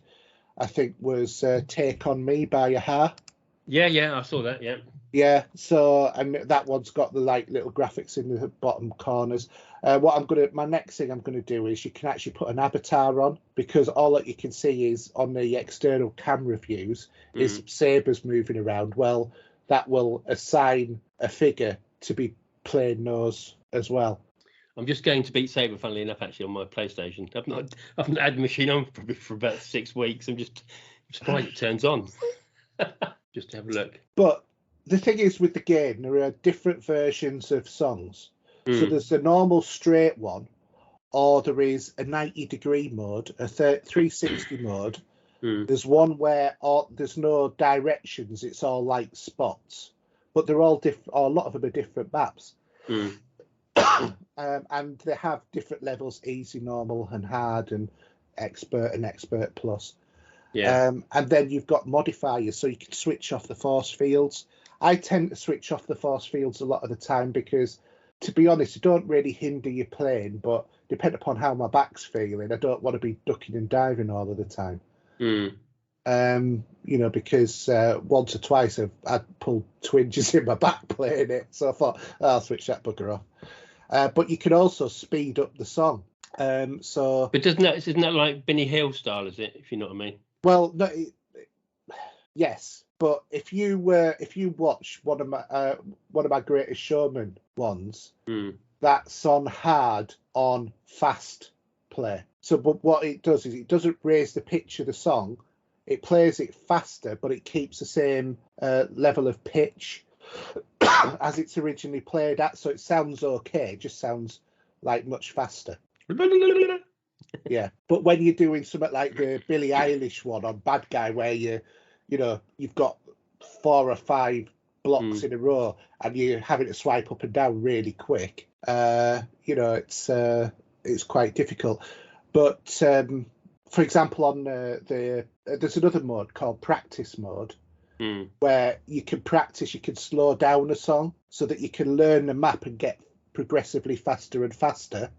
I think was Take On Me by Aha. Yeah, I saw that. Yeah. Yeah, so and that one's got the like little graphics in the bottom corners. My next thing I'm gonna do is you can actually put an avatar on, because all that you can see is on the external camera views is sabers moving around. Well, that will assign a figure to be playing those as well. I'm just going to Beat Saber, funnily enough, actually on my PlayStation. I've not had the machine on for about 6 weeks. I'm surprised it turns on. Just to have a look. But the thing is, with the game, there are different versions of songs. So there's the normal straight one, or there is a 90-degree mode, a 360 mode. There's one where there's no directions; it's all like spots, but they're all different. Or a lot of them are different maps, and they have different levels: easy, normal, and hard, and expert plus. Yeah. And then you've got modifiers, so you can switch off the force fields. I tend to switch off the force fields a lot of the time because, to be honest, it don't really hinder your playing, but depending upon how my back's feeling, I don't want to be ducking and diving all of the time. You know, because once or twice I'd pulled twinges in my back playing it, so I thought, I'll switch that bugger off. But you can also speed up the song. But isn't that like Benny Hill style, is it? If you know what I mean. Well, no, yes, but if you watch one of my Greatest Showman ones, that's on hard on fast play. So, but what it does is it doesn't raise the pitch of the song; it plays it faster, but it keeps the same level of pitch as it's originally played at. So it sounds okay; it just sounds like much faster. Yeah, but when you're doing something like the Billie Eilish one on Bad Guy, where you've got 4 or 5 blocks in a row and you're having to swipe up and down really quick, it's quite difficult. But for example, on there's another mode called practice mode, where you can practice, you can slow down a song so that you can learn the map and get progressively faster and faster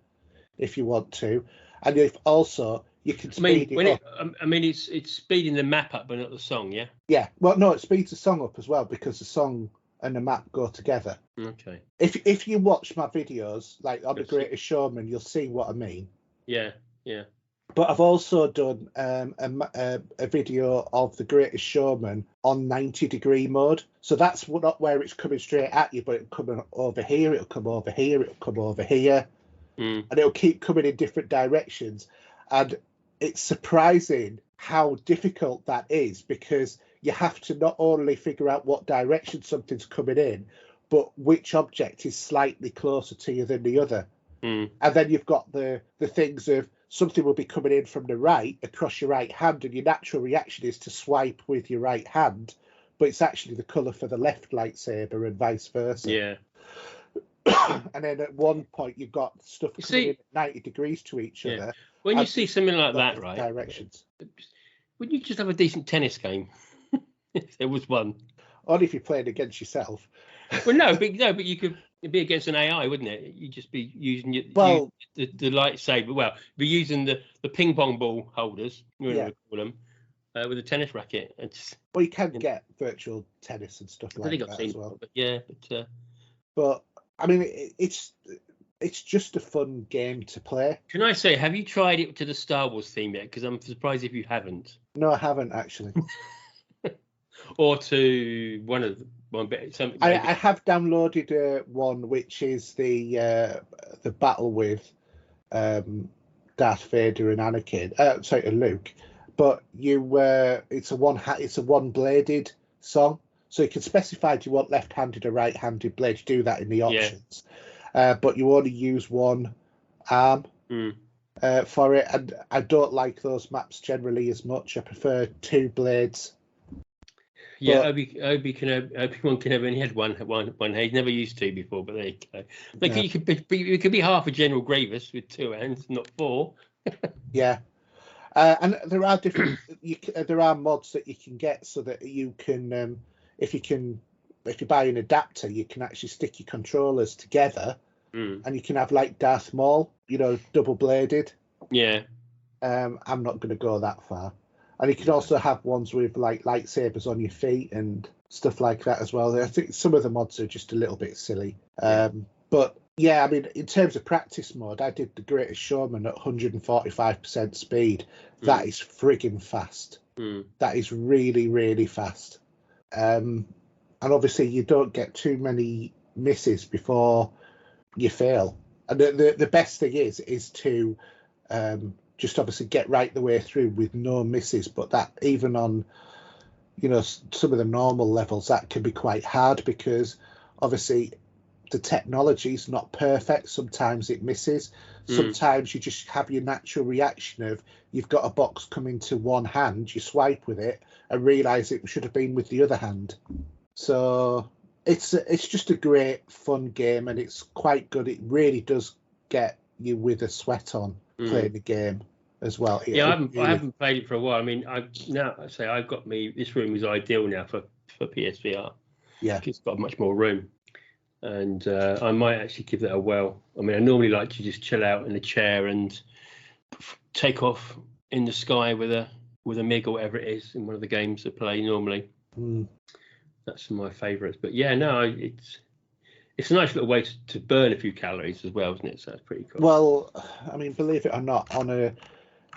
if you want to. And if also you can speed it up. It's speeding the map up, but not the song, yeah? Yeah. Well, no, it speeds the song up as well because the song and the map go together. Okay. If you watch my videos, like on The Greatest Showman, you'll see what I mean. Yeah. But I've also done a video of The Greatest Showman on 90-degree mode. So that's not where it's coming straight at you, but it'll come over here, it'll come over here, it'll come over here. And it'll keep coming in different directions. And it's surprising how difficult that is, because you have to not only figure out what direction something's coming in, but which object is slightly closer to you than the other. And then you've got the things of something will be coming in from the right across your right hand, and your natural reaction is to swipe with your right hand, but it's actually the colour for the left lightsaber and vice versa. Yeah. And then at one point you've got stuff coming in at 90 degrees to each other. When you see something like that, right? Directions. Wouldn't you just have a decent tennis game? If there was one. Only if you're playing against yourself. Well, no, but you could be against an AI, wouldn't it? You'd just be using the lightsaber. Well, be using the ping pong ball holders, whatever you call them, with a tennis racket. Well, you can get virtual tennis and stuff like that as well. But I mean, it's just a fun game to play. Can I say, have you tried it to the Star Wars theme yet? Because I'm surprised if you haven't. No, I haven't actually. Or to one bit. I have downloaded one which is the battle with Darth Vader and Anakin. And Luke. But it's a one-bladed song. So you can specify, do you want left-handed or right-handed blade? You do that in the options. But you only use one arm for it. And I don't like those maps generally as much. I prefer 2 blades. Yeah, Obi-Wan can have only had one hand. Never used to before, but there you go. Like you could be half a General Grievous with 2 hands, not 4. Yeah. And there are different. There are mods that you can get so that you can, if you buy an adapter, you can actually stick your controllers together, and you can have like Darth Maul, double bladed. Yeah. I'm not going to go that far. And you can also have ones with like lightsabers on your feet and stuff like that as well. I think some of the mods are just a little bit silly. But yeah, I mean, in terms of practice mode, I did the Greatest Showman at 145% speed. That is frigging fast. That is really, really fast. And obviously, you don't get too many misses before you fail. And the best thing is to just obviously get right the way through with no misses. But that even on, some of the normal levels, that can be quite hard because obviously the technology is not perfect. Sometimes it misses. Sometimes you just have your natural reaction of you've got a box coming to one hand, you swipe with it and realise it should have been with the other hand. So it's just a great fun game, and it's quite good. It really does get you with a sweat on playing the game as well. Yeah, I haven't played it for a while. I mean, I've got this room is ideal now for PSVR. Yeah, it's got much more room, and I might actually give that a whirl. I mean, I normally like to just chill out in a chair and take off in the sky with a MiG or whatever it is in one of the games I play normally. That's my favourites. But yeah, no, it's a nice little way to burn a few calories as well, isn't it? So it's pretty cool. Well, I mean, believe it or not, on a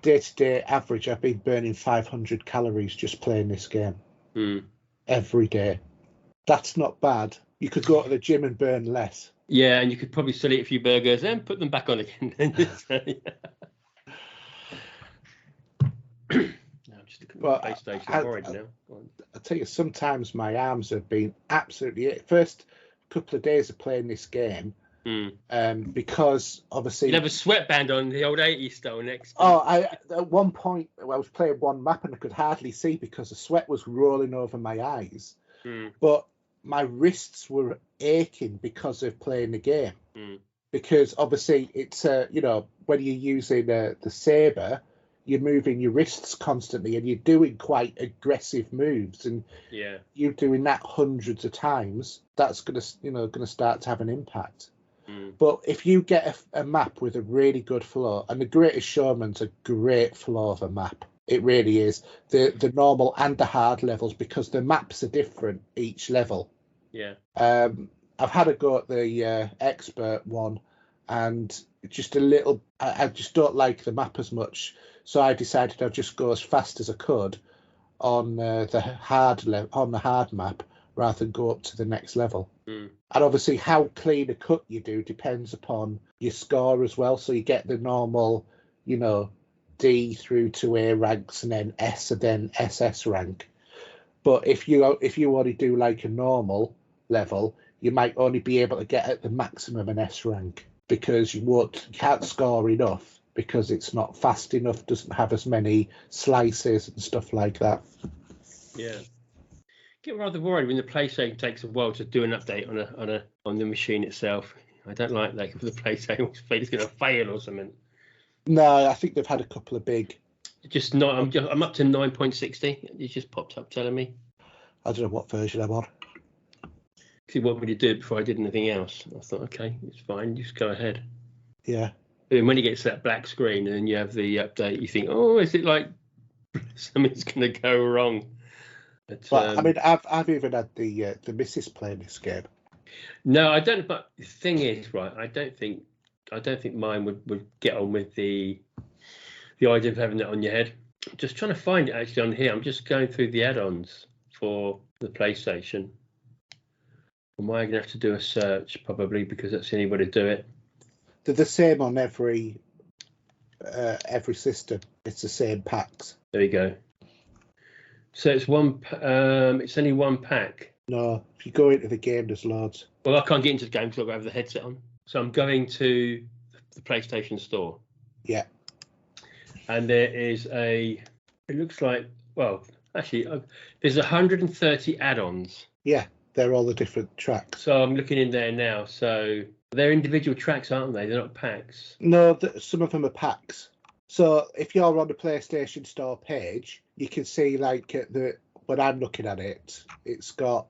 day-to-day average, I've been burning 500 calories just playing this game every day. That's not bad. You could go to the gym and burn less. Yeah, and you could probably still eat a few burgers and put them back on again. Just looking at the PlayStation. I'm worried now. I tell you, sometimes my arms have been absolutely first couple of days of playing this game, because obviously you have a sweatband on, the old 80s style next. At one point I was playing one map and I could hardly see because the sweat was rolling over my eyes, but my wrists were aching because of playing the game. Because obviously it's when you're using the saber, you're moving your wrists constantly and you're doing quite aggressive moves, and you're doing that hundreds of times. That's gonna start to have an impact. But if you get a map with a really good flow, and the Greatest Showman's a great flow of a map, it really is. The normal and the hard levels, because the maps are different each level. I've had a go at the expert one, and just a little. I just don't like the map as much. So I decided I'd just go as fast as I could on the hard map rather than go up to the next level. And obviously how clean a cut you do depends upon your score as well. So you get the normal, D through to A ranks and then S and then SS rank. But if you only do like a normal level, you might only be able to get at the maximum an S rank because you can't score enough. Because it's not fast enough, doesn't have as many slices and stuff like that. Yeah, get rather worried when the PlayStation takes a while to do an update on the machine itself. I don't like that. If the PlayStation is going to fail or something. No, I think they've had a couple of big. I'm up to 9.60. It just popped up telling me. I don't know what version I'm on. He wanted me to do it before I did anything else. I thought, okay, it's fine. Just go ahead. Yeah. And when you get to that black screen and then you have the update, you think, oh, is it like something's going to go wrong? But, I mean, I've even had the missus playing this game. No, I don't. But the thing is, right, I don't think mine would get on with the idea of having it on your head. I'm just trying to find it actually on here. I'm just going through the add-ons for the PlayStation. Am I going to have to do a search probably because that's the only way to do it? They're the same on every system. It's the same packs. There you go. So it's one. It's only one pack. No, if you go into the game, there's loads. Well, I can't get into the game because I've got to have the headset on. So I'm going to the PlayStation Store. Yeah. And there is it looks like, well, Actually, there's 130 add-ons. Yeah, they're all the different tracks. So I'm looking in there now. So they're individual tracks, aren't they? They're not packs. No, some of them are packs. So if you're on the PlayStation Store page, you can see like when I'm looking at it, it's got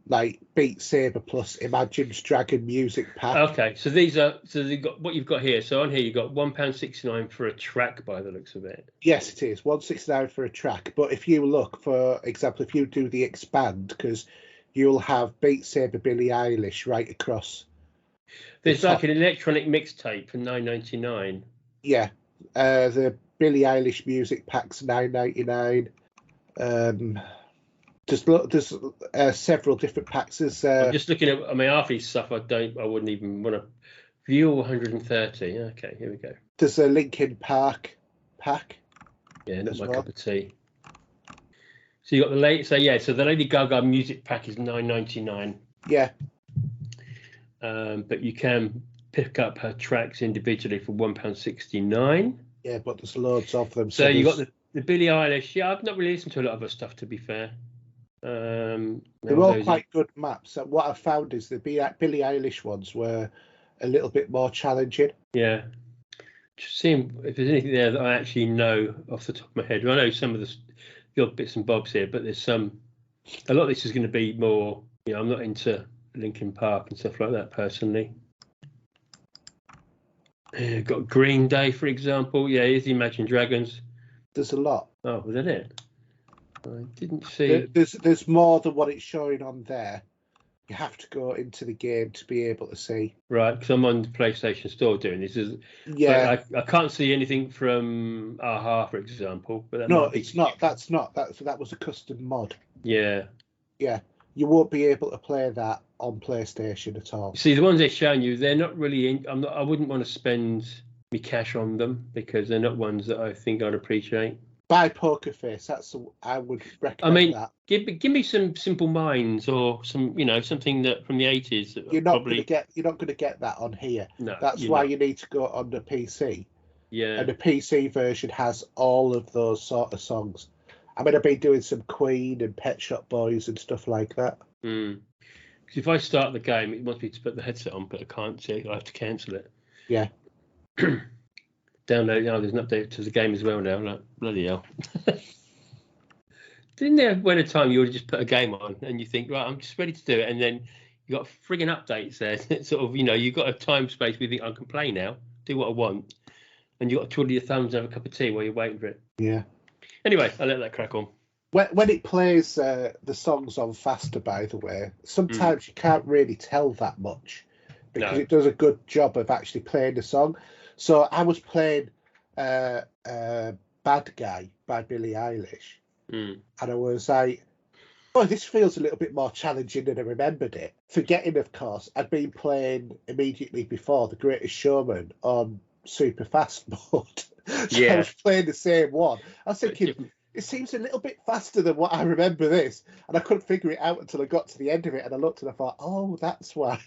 like Beat Saber plus Imagine's Dragon music pack. Okay, so they've got what you've got here. So on here you've got £1.69 for a track by the looks of it. Yes, it is £1.69 for a track. But if you look, for example, if you do the expand, because you'll have Beat Saber, Billie Eilish right across. There's like an electronic mixtape for £9.99. Yeah, the Billie Eilish music pack's £9.99. There's several different packs. I'm just looking at. I mean, half these stuff I wouldn't even want to view. 130. Okay, here we go. There's a Linkin Park pack. Yeah, not my cup of tea. So you got the late. So the Lady Gaga music pack is £9.99. Yeah. But you can pick up her tracks individually for £1.69. Yeah, but there's loads of them. So you got the Billie Eilish. Yeah, I've not really listened to a lot of her stuff, to be fair. They're all quite good maps. What I found is the Billie Eilish ones were a little bit more challenging. Yeah. Just seeing if there's anything there that I actually know off the top of my head. I know some of the odd bits and bobs here, but there's a lot of this is going to be more, I'm not into Linkin Park and stuff like that personally. Got Green Day, for example. Yeah, here's the Imagine Dragons. There's a lot. Oh, was that it? I didn't see. There's more than what it's showing on there. You have to go into the game to be able to see. Right, because I'm on the PlayStation Store doing this. Yeah, I can't see anything from Aha, for example. But it's not. That was a custom mod. Yeah. Yeah, you won't be able to play that on PlayStation at all. See, the ones they're showing you, they're not really. I wouldn't want to spend me cash on them because they're not ones that I think I'd appreciate. Buy Poker Face. I would recommend that. Give me some Simple Minds or some something that from the 80s. You're not going to get that on here. No, that's why you need to go on the PC. Yeah. And the PC version has all of those sort of songs. I mean, I've been doing some Queen and Pet Shop Boys and stuff like that. Because if I start the game, it wants me to put the headset on, but I can't see it. I have to cancel it. Yeah. Download. There's an update to the game as well now. Like, bloody hell. Didn't there when a time you would just put a game on and you think, right, I'm just ready to do it, and then you got frigging updates there. Sort of, you've got a time space where you think I can play now, do what I want, and you got to twiddle your thumbs and have a cup of tea while you're waiting for it. Yeah. Anyway, I'll let that crack on. When it plays the songs on faster, by the way, sometimes you can't really tell that much because it does a good job of actually playing the song. So I was playing Bad Guy by Billie Eilish, and I was like, oh, this feels a little bit more challenging than I remembered it. Forgetting, of course, I'd been playing immediately before The Greatest Showman on super fast mode. So I was playing the same one. I was thinking, it seems a little bit faster than what I remember this. And I couldn't figure it out until I got to the end of it. And I looked and I thought, oh, that's why.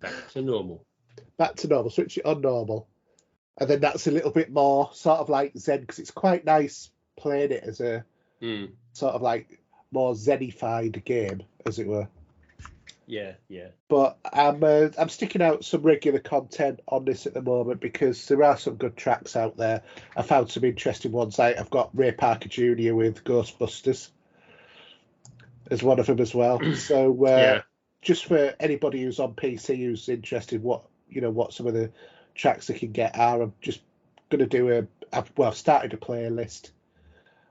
Back to normal. Switch it on normal. And then that's a little bit more sort of like Zen, because it's quite nice playing it as a sort of like more Zenified game, as it were. Yeah. But I'm sticking out some regular content on this at the moment because there are some good tracks out there. I found some interesting ones. I've got Ray Parker Jr. with Ghostbusters as one of them as well. So just for anybody who's on PC who's interested, what some of the tracks they can get are, I'm just going to do I've started a playlist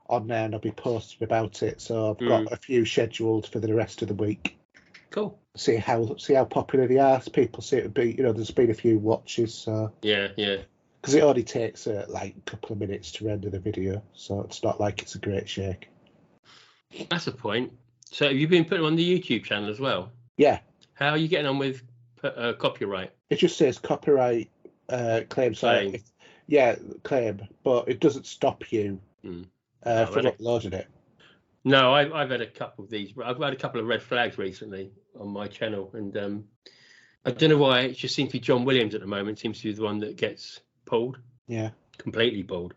on there and I'll be posting about it. So I've got a few scheduled for the rest of the week. Cool. See how popular they are. People see it would be, there's been a few watches. So yeah. Because it only takes like a couple of minutes to render the video, so it's not like it's a great shake. That's a point. So have you been putting on the YouTube channel as well? Yeah. How are you getting on with copyright? It just says copyright claim. Claim. Claim, but it doesn't stop you from uploading it. No, I've had a couple of these. I've had a couple of red flags recently on my channel, and I don't know why. It just seems to be John Williams at the moment. Seems to be the one that gets pulled. Yeah, completely pulled.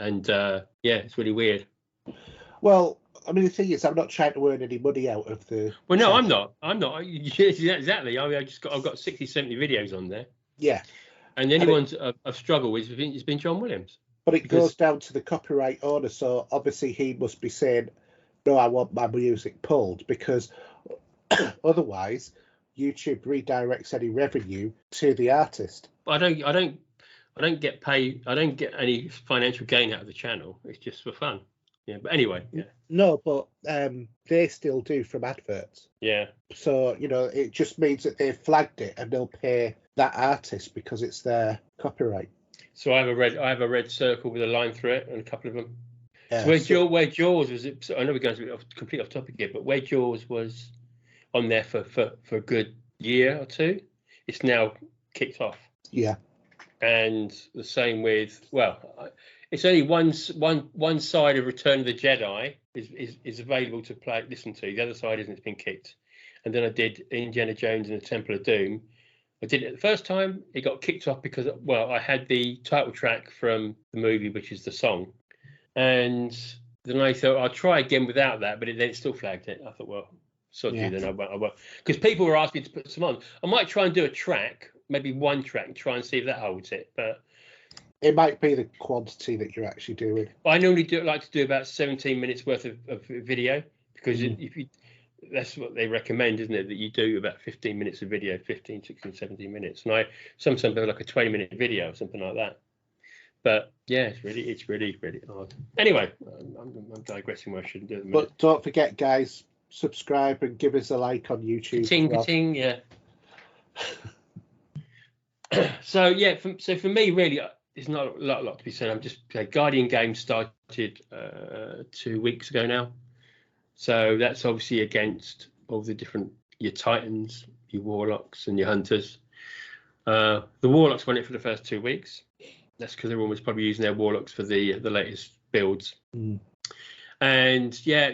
And yeah, it's really weird. Well, I mean, the thing is, I'm not trying to earn any money out of the. Well, no, channel. I'm not. Exactly. I mean, I've got 60, 70 videos on there. Yeah. And anyone's I've struggled with it's been John Williams. But it goes down to the copyright owner, so obviously he must be saying, "No, I want my music pulled," because otherwise, YouTube redirects any revenue to the artist. But I don't get paid. I don't get any financial gain out of the channel. It's just for fun. Yeah. But anyway, yeah. No, but they still do from adverts. Yeah. So it just means that they've flagged it and they'll pay that artist because it's their copyright. So I have a red circle with a line through it and a couple of them. Yeah, So where Jaws was, I know we're going to be completely off topic here, but where Jaws was on there for a good year or two, it's now kicked off. Yeah. And the same with, well, it's only one side of Return of the Jedi is available to listen to. The other side isn't. It's been kicked. And then I did Indiana Jones and the Temple of Doom. I did it the first time. It got kicked off because, well, I had the title track from the movie, which is the song. And then I thought I'll try again without that, but then it still flagged it. I thought, well, then I won't. Because people were asking me to put some on. I might try and do a track, maybe one track, and try and see if that holds it. But it might be the quantity that you're actually doing. I normally like to do about 17 minutes worth of video, because if you, that's what they recommend, isn't it? That you do about 15 minutes of video, 15, 16, 17 minutes. And I sometimes have like a 20-minute video or something like that. But yeah, it's really hard. Anyway, I'm digressing where I shouldn't do it. But don't forget, guys, subscribe and give us a like on YouTube. Ka-ting, yeah. So yeah, for me, really, there's not a lot to be said. I'm just Guardian Games started 2 weeks ago now. So that's obviously against all the different, your Titans, your Warlocks and your Hunters. The Warlocks won it for the first 2 weeks. That's because everyone was probably using their Warlocks for the latest builds. And yeah,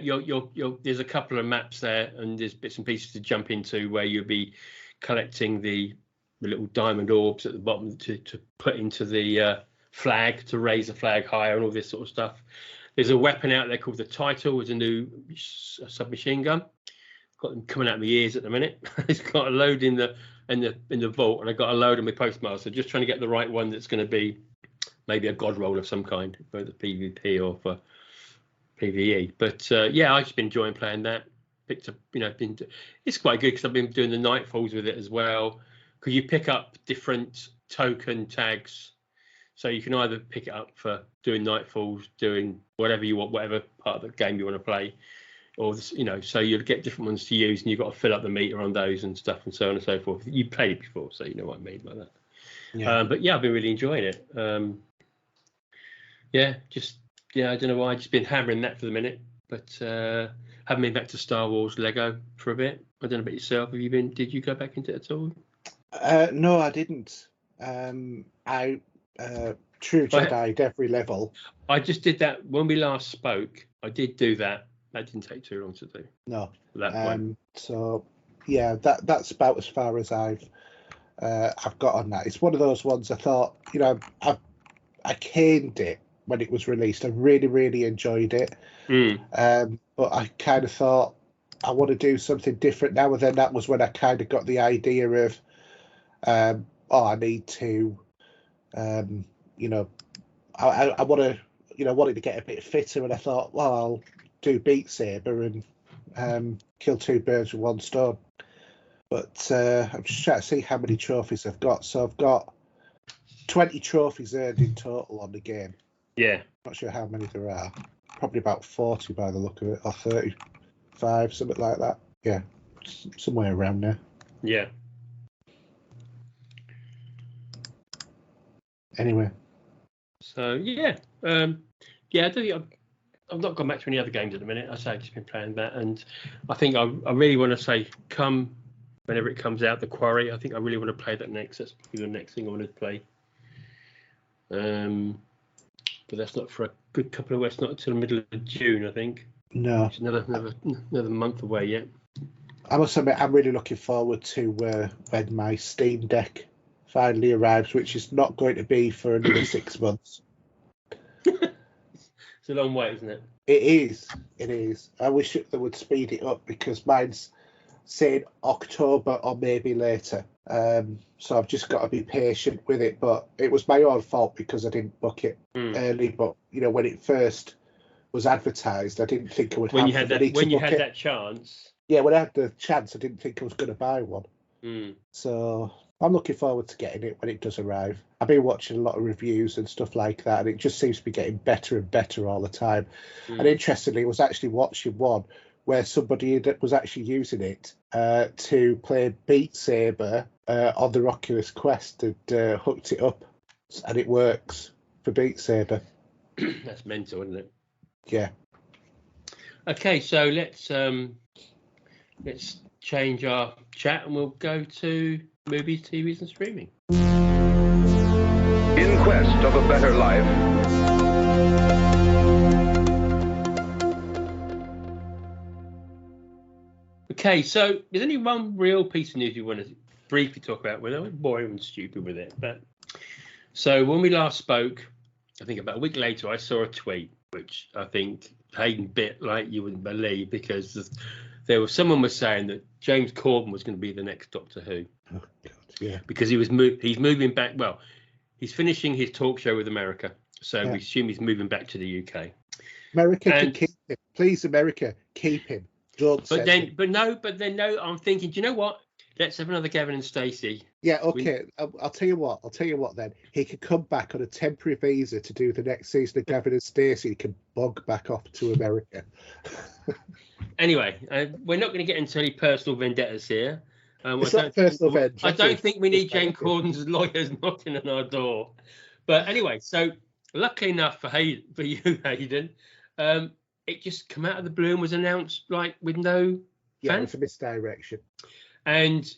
there's a couple of maps there, and there's bits and pieces to jump into where you'll be collecting the little diamond orbs at the bottom to put into the flag, to raise the flag higher and all this sort of stuff. There's a weapon out there called the Title, with a new submachine gun. Got them coming out of my ears at the minute. It's got a load in the vault, and I got a load in my postmaster. Just trying to get the right one that's going to be maybe a god roll of some kind, for the PvP or for PvE. But yeah, I've just been enjoying playing that. Picked up, it's quite good because I've been doing the nightfalls with it as well. Because you pick up different token tags. So you can either pick it up for doing nightfalls, doing whatever you want, whatever part of the game you want to play, or so you'll get different ones to use, and you've got to fill up the meter on those and stuff, and so on and so forth. You played it before, so you know what I mean by that. Yeah. But yeah, I've been really enjoying it. I don't know why. I've just been hammering that for the minute, but haven't been back to Star Wars Lego for a bit. I don't know about yourself. Did you go back into it at all? No, I didn't. True Jedi every level. I just did that when we last spoke. I did do that. That didn't take too long to do. No. That point. So yeah, that's about as far as I've got on that. It's one of those ones I thought, I caned it when it was released. I really, really enjoyed it. But I kind of thought I want to do something different now. And then that was when I kind of got the idea of, I need to, I want to, wanted to get a bit fitter. And I thought, well, I'll do Beat Saber and kill two birds with one stone. But I'm just trying to see how many trophies I've got. So I've got 20 trophies earned in total on the game. Yeah. Not sure how many there are. Probably about 40 by the look of it, or 35, something like that. Yeah, somewhere around there. Yeah. Anyway. So yeah, I think I've not gone back to any other games at the minute. I've just been playing that, and I think I really want to say, come whenever it comes out, The Quarry. I think I really want to play that next. That's probably the next thing I want to play. But that's not for a good couple of weeks. Not until the middle of June, I think. No, it's another month away yet. I must admit, I'm really looking forward to when my Steam Deck finally arrives, which is not going to be for another 6 months. It's a long wait, isn't it? It is. It is. I wish they would speed it up because mine's saying October or maybe later. So I've just got to be patient with it. But it was my own fault because I didn't book it early. But when it first was advertised, I didn't think I would when have you had the that money when to you book had it. that chance. Yeah, when I had the chance, I didn't think I was going to buy one. So I'm looking forward to getting it when it does arrive. I've been watching a lot of reviews and stuff like that, and it just seems to be getting better and better all the time. And interestingly, I was actually watching one where somebody that was actually using it to play Beat Saber on the Oculus Quest and hooked it up, and it works for Beat Saber. That's mental, isn't it? Yeah. Okay, so let's change our chat and we'll go to movies, TVs, and streaming. In quest of a better life, Okay, so there's only one real piece of news we want to briefly talk about. We're boring and stupid with it, but so when we last spoke, I think about a week later, I saw a tweet which I think Haydn bit like you wouldn't believe, because someone was saying that James Corden was going to be the next Doctor Who. Oh, God, yeah. Because he's moving back. Well, he's finishing his talk show with America, so we assume he's moving back to the UK. America can keep him, please. America, keep him. Don't. But then no. I'm thinking, do you know what? Let's have another Gavin and Stacey. Yeah, okay. I'll tell you what. Then he can come back on a temporary visa to do the next season of Gavin and Stacey. He can bog back off to America. Anyway, we're not going to get into any personal vendettas here. It's not personal vengeance. I don't think we need James Corden's lawyers knocking on our door. But anyway, so luckily enough for you, Haydn, it just come out of the blue and was announced with no. Yeah, it's a misdirection. And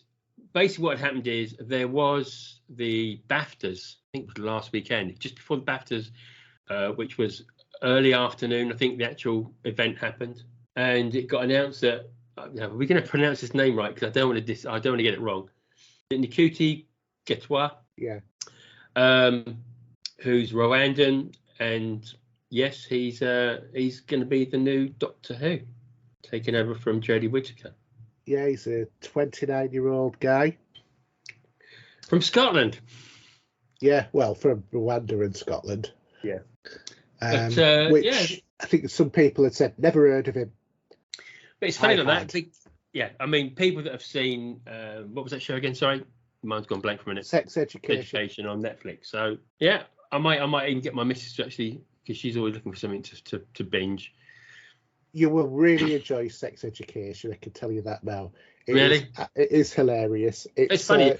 basically what had happened is there was the BAFTAs, I think it was last weekend, just before the BAFTAs, which was early afternoon. I think the actual event happened, and it got announced that we're going to pronounce his name right because I don't want to get it wrong. Nikuti Getwa, who's Rwandan, and yes, he's going to be the new Doctor Who, taking over from Jodie Whittaker. Yeah, he's a 29-year-old guy. From Scotland. Yeah, well, from Rwanda and Scotland. Yeah. Which I think some people had said, never heard of him. But it's funny like that. Yeah, I mean, people that have seen, what was that show again? Sorry, mine's gone blank for a minute. Sex Education on Netflix. So, yeah, I might even get my missus to actually, because she's always looking for something to binge. You will really enjoy Sex Education. I can tell you that now. It is hilarious. It's funny.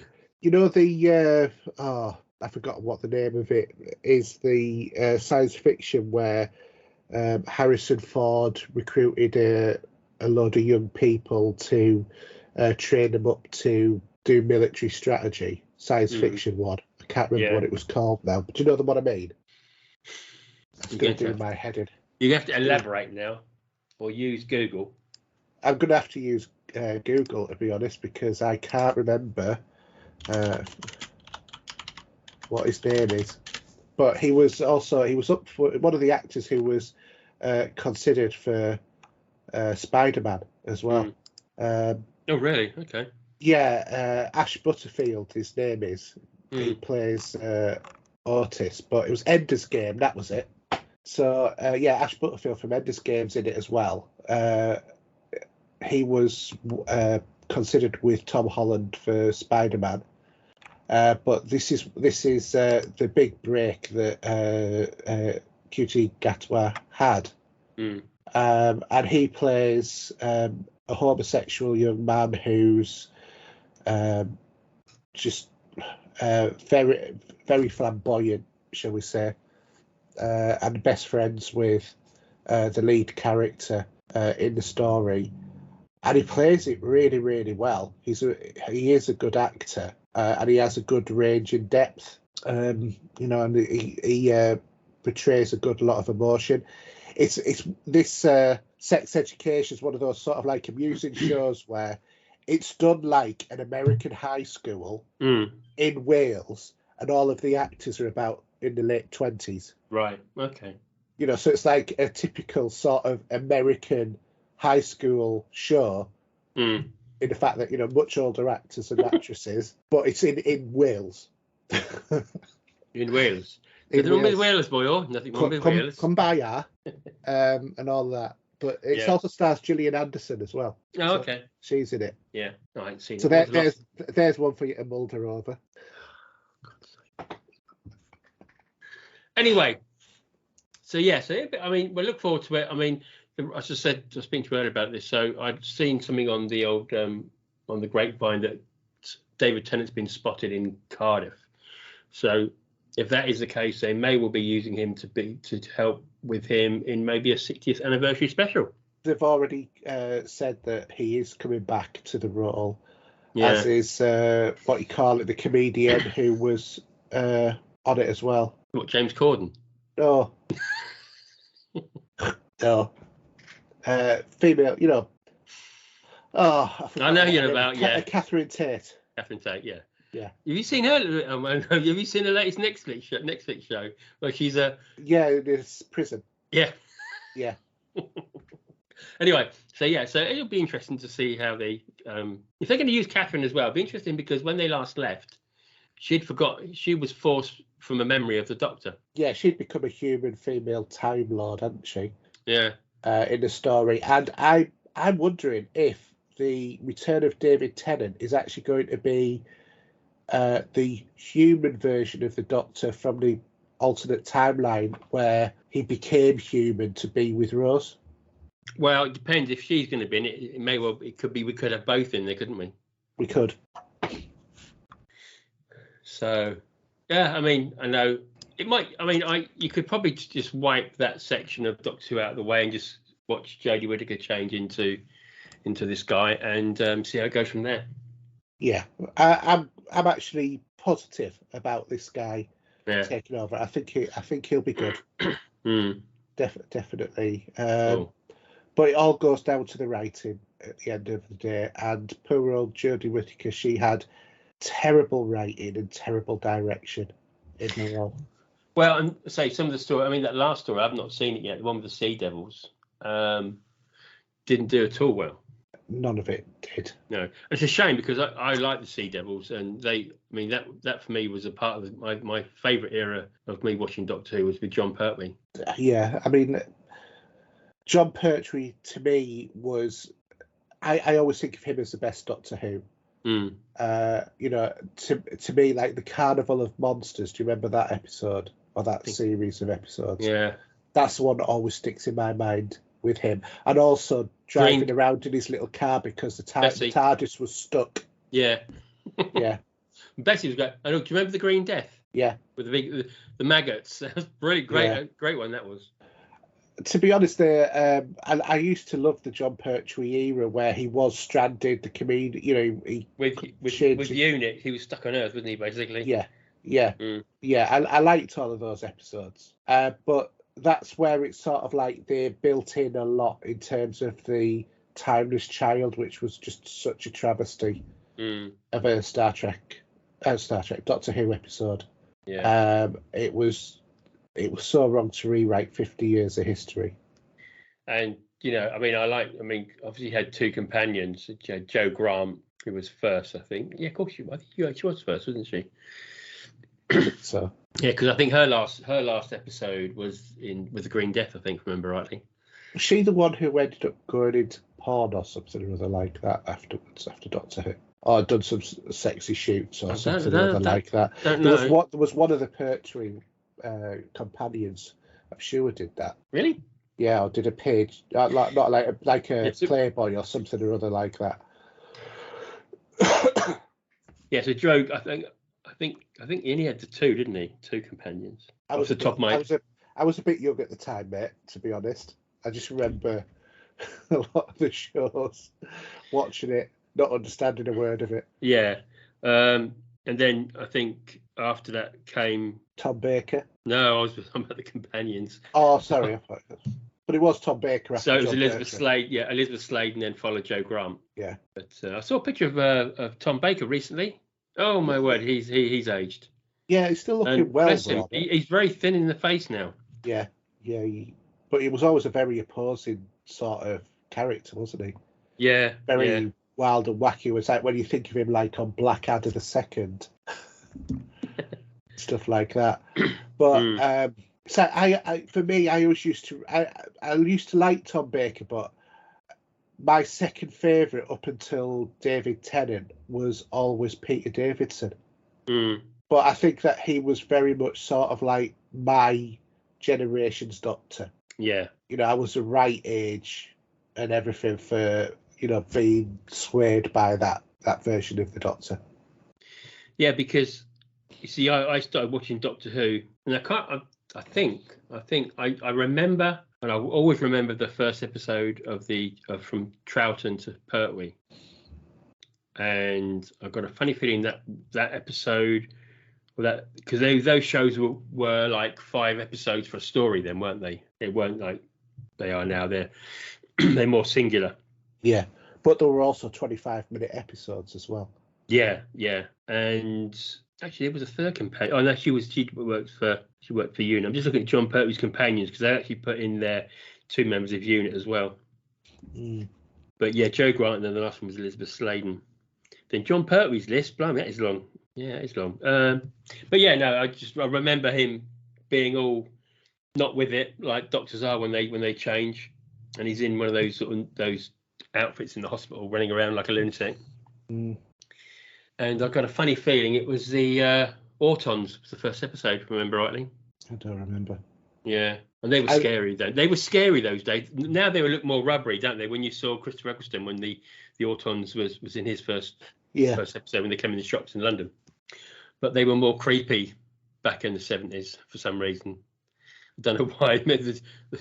I forgot what the name of it is. The science fiction where Harrison Ford recruited a load of young people to train them up to do military strategy. Science fiction one. I can't remember what it was called now. But do you know what I mean? That's going to do my head in. You have to elaborate now. Or use Google. I'm going to have to use Google, to be honest, because I can't remember what his name is. But he was up for one of the actors who was considered for Spider-Man as well. Oh, really? Okay. Yeah, Ash Butterfield, his name is. He plays Otis, but it was Ender's Game, that was it. So, Ash Butterfield from Ender's Game's in it as well. He was considered with Tom Holland for Spider-Man. But this is the big break that QT Gatwa had. And he plays a homosexual young man who's just very, very flamboyant, shall we say. And best friends with the lead character in the story, and he plays it really, really well. He is a good actor, and he has a good range and depth. And he portrays a good lot of emotion. It's this Sex Education is one of those sort of like amusing shows where it's done like an American high school in Wales, and all of the actors are about in the late 20s. Right. Okay. You know, so it's like a typical sort of American high school show in the fact that, you know, much older actors and actresses, but it's in Wales. In Wales. Nothing wrong with Wales, boy, or nothing wrong with Wales. Come by, yeah, and all that. But it also stars Gillian Anderson as well. Oh, so okay. She's in it. Yeah, no, I ain't seen so it. There's one for you to mulder over. Anyway, so I mean, we look forward to it. I mean, as I said, I was speaking to you earlier about this. So I'd seen something on the old on the grapevine that David Tennant's been spotted in Cardiff. So if that is the case, they may well be using him to help with him in maybe a 60th anniversary special. They've already said that he is coming back to the role, as is what you call it, the comedian who was on it as well. What, James Corden? No. No. Female, you know. Oh, I know you're about, Catherine Tate. Catherine Tate, yeah. Yeah. Have you seen her? Have you seen the latest Netflix show where she's a? Yeah, this prison. Yeah. Yeah. Anyway, so it'll be interesting to see how they, if they're going to use Catherine as well. It'll be interesting because when they last left, she was forced from a memory of the Doctor. Yeah, she'd become a human female Time Lord, hadn't she? Yeah. In the story, and I'm wondering if the return of David Tennant is actually going to be the human version of the Doctor from the alternate timeline where he became human to be with Rose. Well, it depends. If she's going to be in it, it may well. It could be. We could have both in there, couldn't we? We could. So, yeah. I mean, I know it might. I mean, you could probably just wipe that section of Doctor Who out of the way and just watch Jodie Whittaker change into this guy and see how it goes from there. Yeah, I'm actually positive about this guy taking over. I think he'll be good. Definitely. Cool. But it all goes down to the writing at the end of the day. And poor old Jodie Whittaker, she had terrible writing and terrible direction in the role. Well, and say some of the story. I mean, that last story I've not seen it yet. The one with the Sea Devils didn't do at all well. None of it did. No, it's a shame because I like the Sea Devils, and that for me was a part of my favourite era of me watching Doctor Who was with John Pertwee. Yeah, I mean, John Pertwee to me was, I always think of him as the best Doctor Who. You know, to me, like the Carnival of Monsters. Do you remember that episode or that series of episodes? Yeah, that's the one that always sticks in my mind with him, and also driving around in his little car because the TARDIS was stuck. Yeah. Yeah. Bessie was great. I know. Do you remember the Green Death? Yeah. With the maggots. That was really great. Yeah. Great one that was. To be honest, I used to love the John Pertwee era where he was stranded. The comedian, you know, with Unit, he was stuck on Earth, wasn't he? Basically. Yeah. I liked all of those episodes, but that's where it's sort of like they built in a lot in terms of the Timeless Child, which was just such a travesty of a Doctor Who episode. Yeah. It was so wrong to rewrite 50 years of history. And you know, I mean, obviously you had two companions, Jo Grant, who was first, I think. Yeah, of course she was first, wasn't she? So. Yeah, because I think her last episode was with the Green Death, I think, remember rightly. Was she the one who ended up going into porn or something or other like that afterwards, after Doctor Who? Or done some sexy shoots or something or other like that? There was one of the Pertwee companions, I'm sure did that. Really? Yeah, or did a page, not like a Playboy or something or other like that. Yeah, so Joe, I think he only had the two, didn't he? Two companions. I was a bit young at the time, mate, to be honest. I just remember a lot of the shows, watching it, not understanding a word of it. Yeah. And then I think after that came Tom Baker. No, I was talking about the companions. Oh, sorry. But it was Tom Baker. So it was Elizabeth Slade. Yeah, Elizabeth Slade, and then followed Jo Grant. Yeah. But I saw a picture of Tom Baker recently. Oh my word, he's aged. Yeah, he's still looking well. Bless him. He's very thin in the face now. Yeah. Yeah, but he was always a very opposing sort of character, wasn't he? Yeah, Very wild and wacky. It was like when you think of him like on Blackadder the Second, stuff like that. But so for me, I always used to I used to like Tom Baker, but my second favourite up until David Tennant was always Peter Davidson. But I think that he was very much sort of like my generation's Doctor. Yeah. I was the right age and everything for, being swayed by that version of the Doctor. Yeah, because you see, I started watching Doctor Who, and I think I remember, and I always remember the first episode of from Troughton to Pertwee, and I've got a funny feeling that episode, because those shows were like 5 episodes for a story then, weren't they? They weren't like they are now. They're more singular. Yeah, but there were also 25-minute episodes as well. Yeah, and actually there was a third companion. Oh no, she worked for UNIT. I'm just looking at John Pertwee's companions because they actually put in there 2 members of UNIT as well. But yeah, Joe Grant, and then the last one was Elizabeth Sladen. Then John Pertwee's list, blimey, that is long. Yeah, it's long. But yeah, no, I remember him being all not with it like doctors are when they change, and he's in one of those outfits in the hospital running around like a lunatic. And I've got a funny feeling it was the Autons, was the first episode, if I remember rightly. I don't remember. Yeah, and they were scary though. They were scary those days. Now they look more rubbery, don't they? When you saw Christopher Eccleston when the Autons was in his first episode when they came in the shops in London, but they were more creepy back in the 70s for some reason. I don't know why.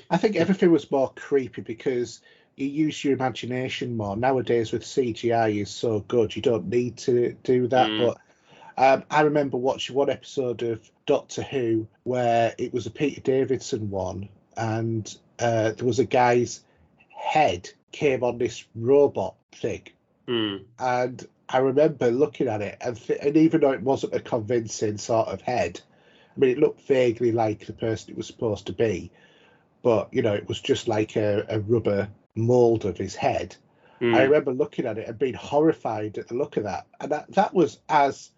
I think everything was more creepy because you use your imagination more. Nowadays with CGI is so good, you don't need to do that. But I remember watching one episode of Doctor Who where it was a Peter Davidson one, and there was a guy's head came on this robot thing. And I remember looking at it, and even though it wasn't a convincing sort of head, I mean, it looked vaguely like the person it was supposed to be, but, it was just like a rubber mould of his head. I remember looking at it and being horrified at the look of that. And that was as,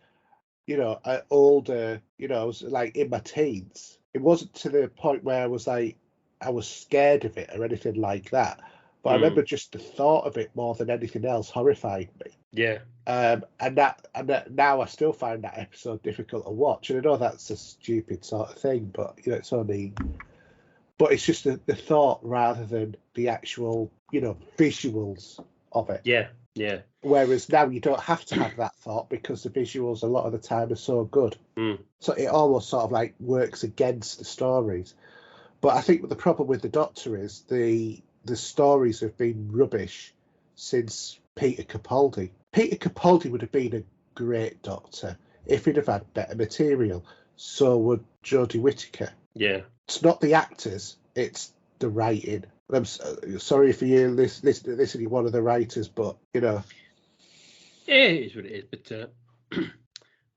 older, I was like in my teens. It wasn't to the point where I was scared of it or anything like that. But I remember just the thought of it more than anything else horrified me. Yeah. And that now I still find that episode difficult to watch. And I know that's a stupid sort of thing, but it's only. But it's just the thought rather than the actual, visuals of it. Yeah. Whereas now you don't have to have that thought because the visuals a lot of the time are so good. So it almost sort of like works against the stories. But I think the problem with the Doctor is the stories have been rubbish since Peter Capaldi. Peter Capaldi would have been a great Doctor if he'd have had better material. So would Jodie Whittaker. Yeah. It's not the actors, it's the writing. I'm sorry for you listening one of the writers, but, Yeah, it is what it is. But,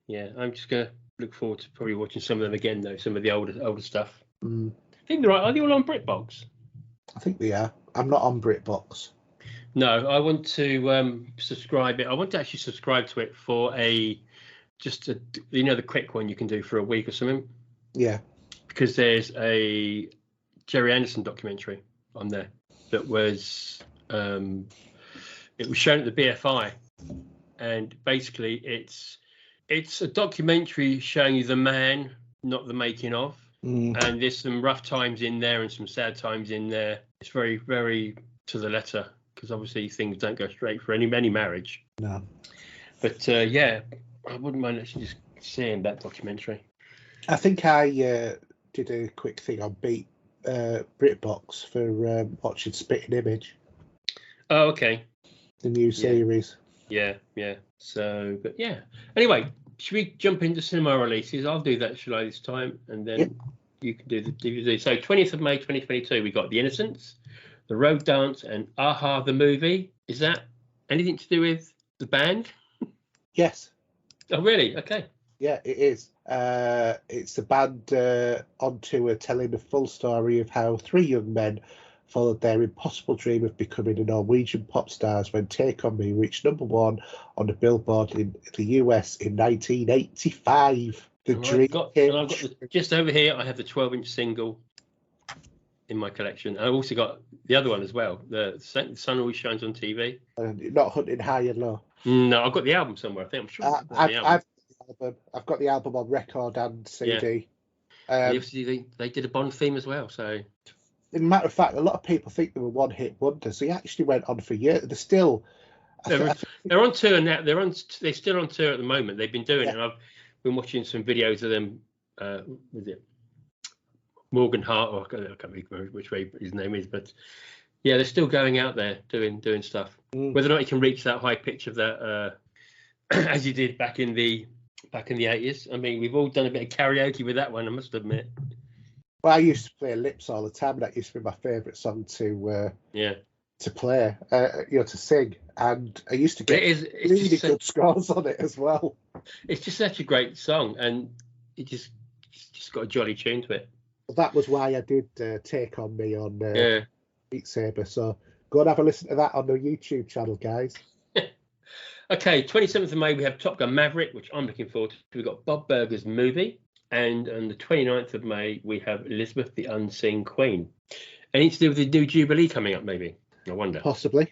yeah, I'm just going to look forward to probably watching some of them again, though, some of the older stuff. I think are they all on BritBox? I think they are. I'm not on BritBox. No, I want to subscribe it. I want to actually subscribe to it for the quick one you can do for a week or something. Yeah. Because there's a Jerry Anderson documentary on there that was it was shown at the BFI, and basically it's a documentary showing you the man, not the making of. And there's some rough times in there and some sad times in there. It's very, very to the letter, because obviously things don't go straight for any marriage. No. But yeah, I wouldn't mind actually just seeing that documentary. I think I did a quick thing on Beat BritBox for watching Spitting Image. Oh, okay. The new series. Yeah. So, but yeah. Anyway, should we jump into cinema releases? I'll do that, shall I, this time? And then you can do the DVD. So 20th of May 2022, we got The Innocents, The Road Dance, and Aha, the movie. Is that anything to do with the band? Yes. Oh, really? Okay. Yeah, it is. It's a band on tour telling the full story of how 3 young men followed their impossible dream of becoming a Norwegian pop stars when Take On Me reached #1 on the Billboard in the US in 1985. The dream came true. Just over here, I have the 12-inch single in my collection. I also got the other one as well. The Sun Always Shines on TV. Not Hunting High and Low. No, I've got the album somewhere. I think I'm sure. I've got the album on record and CD. Yeah. They did a Bond theme as well. So, in matter of fact, a lot of people think they were one-hit wonders. They actually went on for years. They're still. They're on tour now. They're still on tour at the moment. They've been doing it. And I've been watching some videos of them. Was it Morgan Hart? Or I can't remember which way his name is, but yeah, they're still going out there doing stuff. Whether or not you can reach that high pitch of that, as you did back in the 80s. I mean, we've all done a bit of karaoke with that one, I must admit. Well, I used to play Lips all the time. That used to be my favourite song to play, to sing. And I used to get really good scores on it as well. It's just such a great song, and it's just got a jolly tune to it. Well, that was why I did Take On Me on Beat Saber. So go and have a listen to that on the YouTube channel, guys. Okay, 27th of May, we have Top Gun Maverick, which I'm looking forward to. We've got Bob Burger's movie. And on the 29th of May, we have Elizabeth the Unseen Queen. Anything to do with the new Jubilee coming up, maybe? I wonder. Possibly.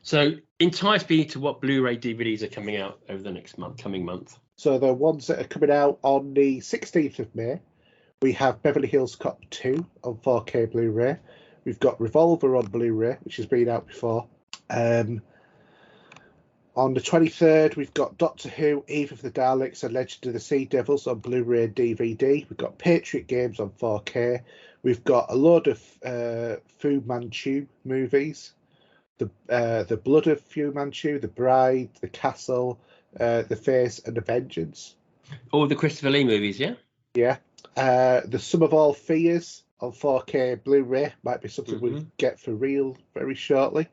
So entice me to what Blu-ray DVDs are coming out over the next coming month. So the ones that are coming out on the 16th of May, we have Beverly Hills Cop 2 on 4K Blu-ray. We've got Revolver on Blu-ray, which has been out before. On the 23rd, we've got Doctor Who, Eve of the Daleks and Legend of the Sea Devils on Blu-ray and DVD. We've got Patriot Games on 4K. We've got a load of Fu Manchu movies. The Blood of Fu Manchu, The Bride, The Castle, The Face and The Vengeance. All the Christopher Lee movies, yeah? Yeah. The Sum of All Fears on 4K Blu-ray might be something we get for real very shortly.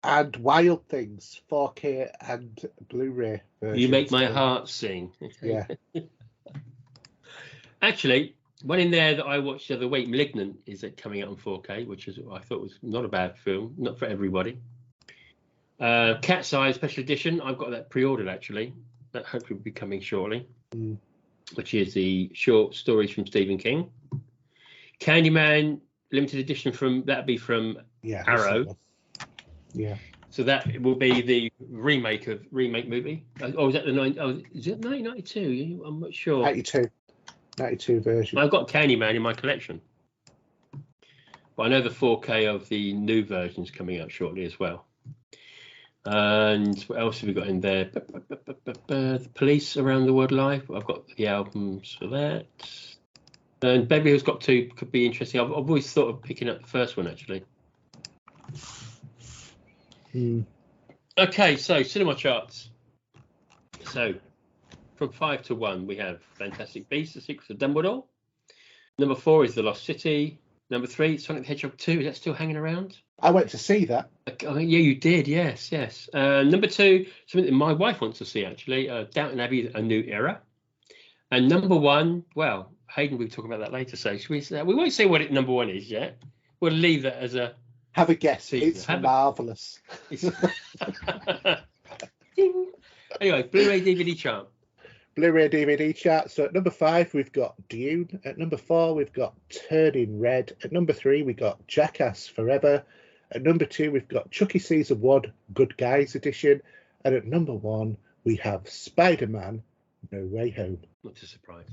And Wild Things 4K and Blu-ray version. You make my heart sing. Yeah. Actually, one in there that I watched the other week, Malignant, is coming out on 4K, which I thought was not a bad film, not for everybody. Cat's Eye Special Edition, I've got that pre-ordered actually. That hopefully will be coming shortly. Which is the short stories from Stephen King. Candyman limited edition from Arrow. Yeah. So that will be the remake movie. Oh, is that is it 1992? I'm not sure. 92 version. I've got Candyman in my collection. But I know the 4K of the new version is coming out shortly as well. And what else have we got in there? The Police Around the World Live. I've got the albums for that. And Beverly Hills Cop 2 could be interesting. I've always thought of picking up the first one, actually. Okay, so cinema charts. So from 5 to 1, we have Fantastic Beasts: The Secrets of Dumbledore. Number 4 is The Lost City. Number 3, Sonic the Hedgehog 2. Is that still hanging around? I went to see that. Yeah, you did. Yes. Number 2, something that my wife wants to see, actually. Downton Abbey: A New Era. And number 1, well, Haydn, we'll talk about that later. So we won't say what number 1 is yet. We'll leave that as a... Have a guess. It's marvellous. Anyway, Blu-ray DVD chart. Blu-ray DVD chart. So at number 5, we've got Dune. At number 4, we've got Turning Red. At number 3, we got Jackass Forever. At number 2, we've got Chucky Season 1 Good Guys Edition. And at number 1, we have Spider-Man No Way Home. Not a surprise.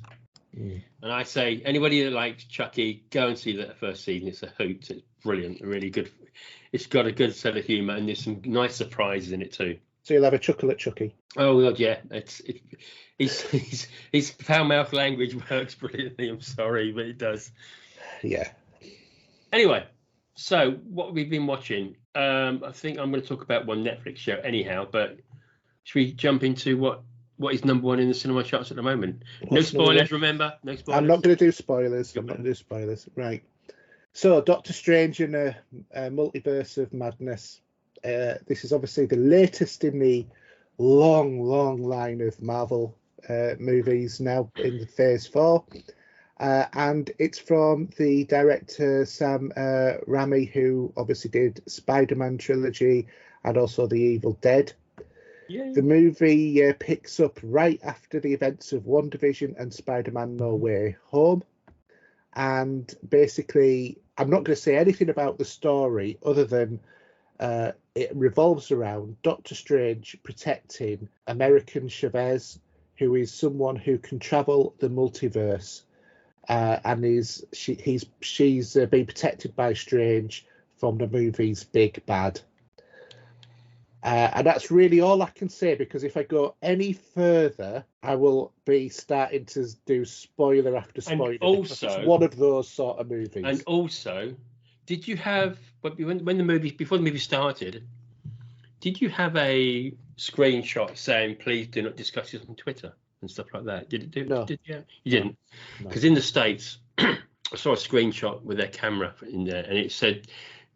And I say, anybody that likes Chucky, go and see that first season. It's a hoot. It's brilliant, really good. It's got a good set of humour, and there's some nice surprises in it too. So you'll have a chuckle at Chucky. Oh God, yeah. His foul mouth language works brilliantly. I'm sorry, but it does. Yeah. Anyway, so what we've been watching. I think I'm going to talk about one Netflix show anyhow. But should we jump into what is number 1 in the cinema charts at the moment? No spoilers, remember? No spoilers. I'm not going to do spoilers. I'm not going to do spoilers. Right. So, Doctor Strange in a Multiverse of Madness. This is obviously the latest in the long line of Marvel movies now in the Phase 4. And it's from the director Sam Raimi, who obviously did Spider-Man trilogy and also The Evil Dead. Yeah. The movie picks up right after the events of WandaVision and Spider-Man No Way Home. And basically, I'm not going to say anything about the story other than it revolves around Doctor Strange protecting American Chavez, who is someone who can travel the multiverse. And she's being protected by Strange from the movie's big bad. And that's really all I can say, because if I go any further, I will be starting to do spoiler after spoiler. And also, it's one of those sort of movies. And also, did you have, when the movie, before the movie started, did you have a screenshot saying, please do not discuss this on Twitter and stuff like that? Did it do? No. You didn't? Because in the States, I saw a screenshot with their camera in there, and it said,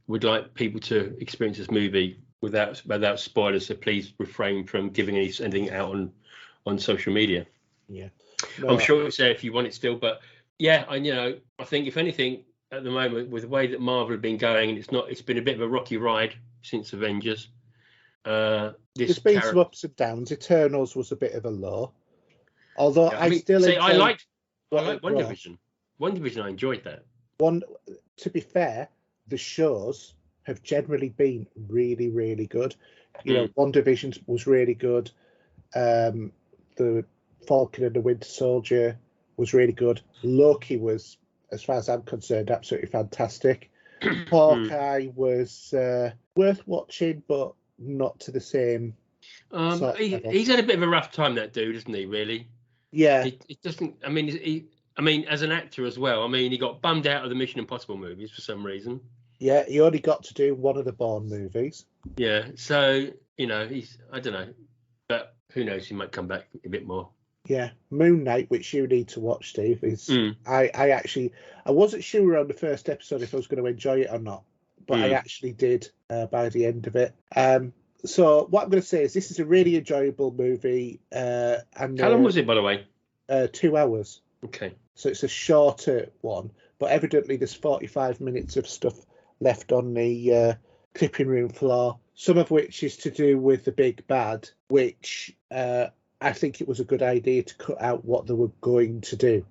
would like people to experience this movie without spoilers, so please refrain from giving anything out on social media. Yeah. I'm sure it's there if you want it still, but yeah, I think if anything at the moment, with the way that Marvel have been going, it's been a bit of a rocky ride since Avengers. There's been some ups and downs. Eternals was a bit of a low, although I liked WandaVision. WandaVision, I enjoyed that. To be fair, the shows have generally been really, really good. WandaVision was really good. The Falcon and the Winter Soldier was really good. Loki was, as far as I'm concerned, absolutely fantastic. Hawkeye was worth watching, but not to the same. He's had a bit of a rough time, that dude, isn't he? Really? Yeah. It doesn't. I mean, as an actor as well. I mean, he got bummed out of the Mission Impossible movies for some reason. Yeah, he only got to do one of the Bourne movies. Yeah, so I don't know, but who knows? He might come back a bit more. Yeah, Moon Knight, which you need to watch, Steve, is I wasn't sure on the first episode if I was going to enjoy it or not, but I actually did by the end of it. So what I'm going to say is this is a really enjoyable movie. And how long was it, by the way? 2 hours. Okay. So it's a shorter one, but evidently there's 45 minutes of stuff left on the clipping room floor, some of which is to do with the big bad, which I think it was a good idea to cut out what they were going to do.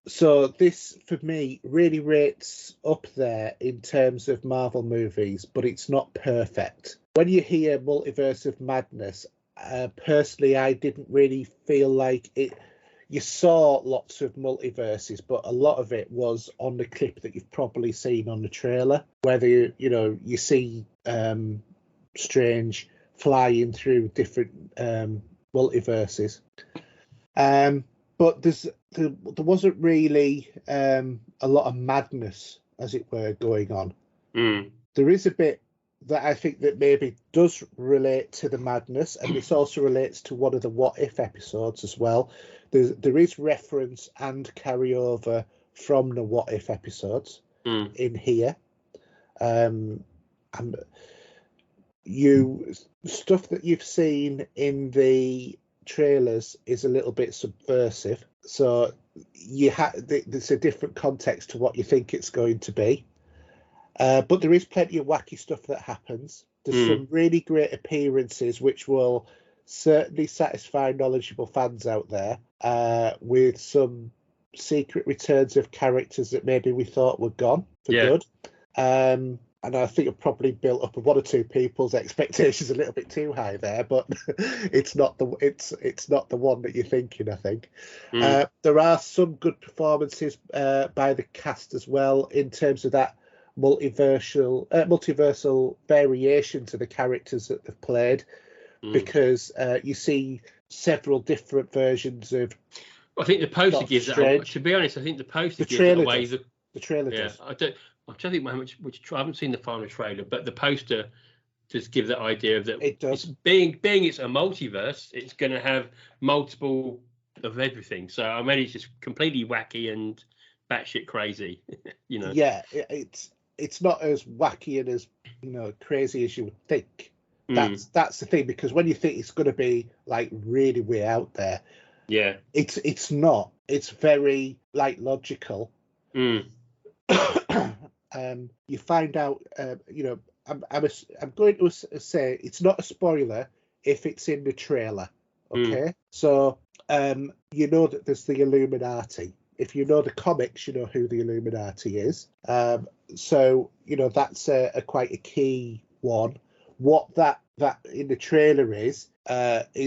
So this, for me, really rates up there in terms of Marvel movies, but it's not perfect. When you hear Multiverse of Madness, personally, I didn't really feel like it. You saw lots of multiverses, but a lot of it was on the clip that you've probably seen on the trailer, whether you see Strange flying through different multiverses. But there wasn't really a lot of madness, as it were, going on. There is a bit that I think that maybe does relate to the madness, and this also relates to one of the What If episodes as well. There is reference and carryover from the What If episodes in here. And stuff that you've seen in the trailers is a little bit subversive, so there's a different context to what you think it's going to be. But there is plenty of wacky stuff that happens. There's some really great appearances which will certainly satisfy knowledgeable fans out there, with some secret returns of characters that maybe we thought were gone for good. And I think I've probably built up one or two people's expectations a little bit too high there, but it's not the one that you're thinking, I think. There are some good performances by the cast as well, in terms of that multiversal variation to the characters that they've played, because you see several different versions of. I think the poster gives it. To be honest, I think the poster gives it away. The trailer does. I don't think how much. I haven't seen the final trailer, but the poster just gives that idea of that. It does. Being it's a multiverse, it's going to have multiple of everything. So I mean, it's just completely wacky and batshit crazy. Yeah, it's not as wacky and as crazy as you would think. That's the thing, because when you think it's going to be like really way out there, it's not. It's very like logical. You find out, I'm going to say it's not a spoiler if it's in the trailer. Okay, so you know that there's the Illuminati. If you know the comics, you know who the Illuminati is. So that's a quite a key one. What that in the trailer is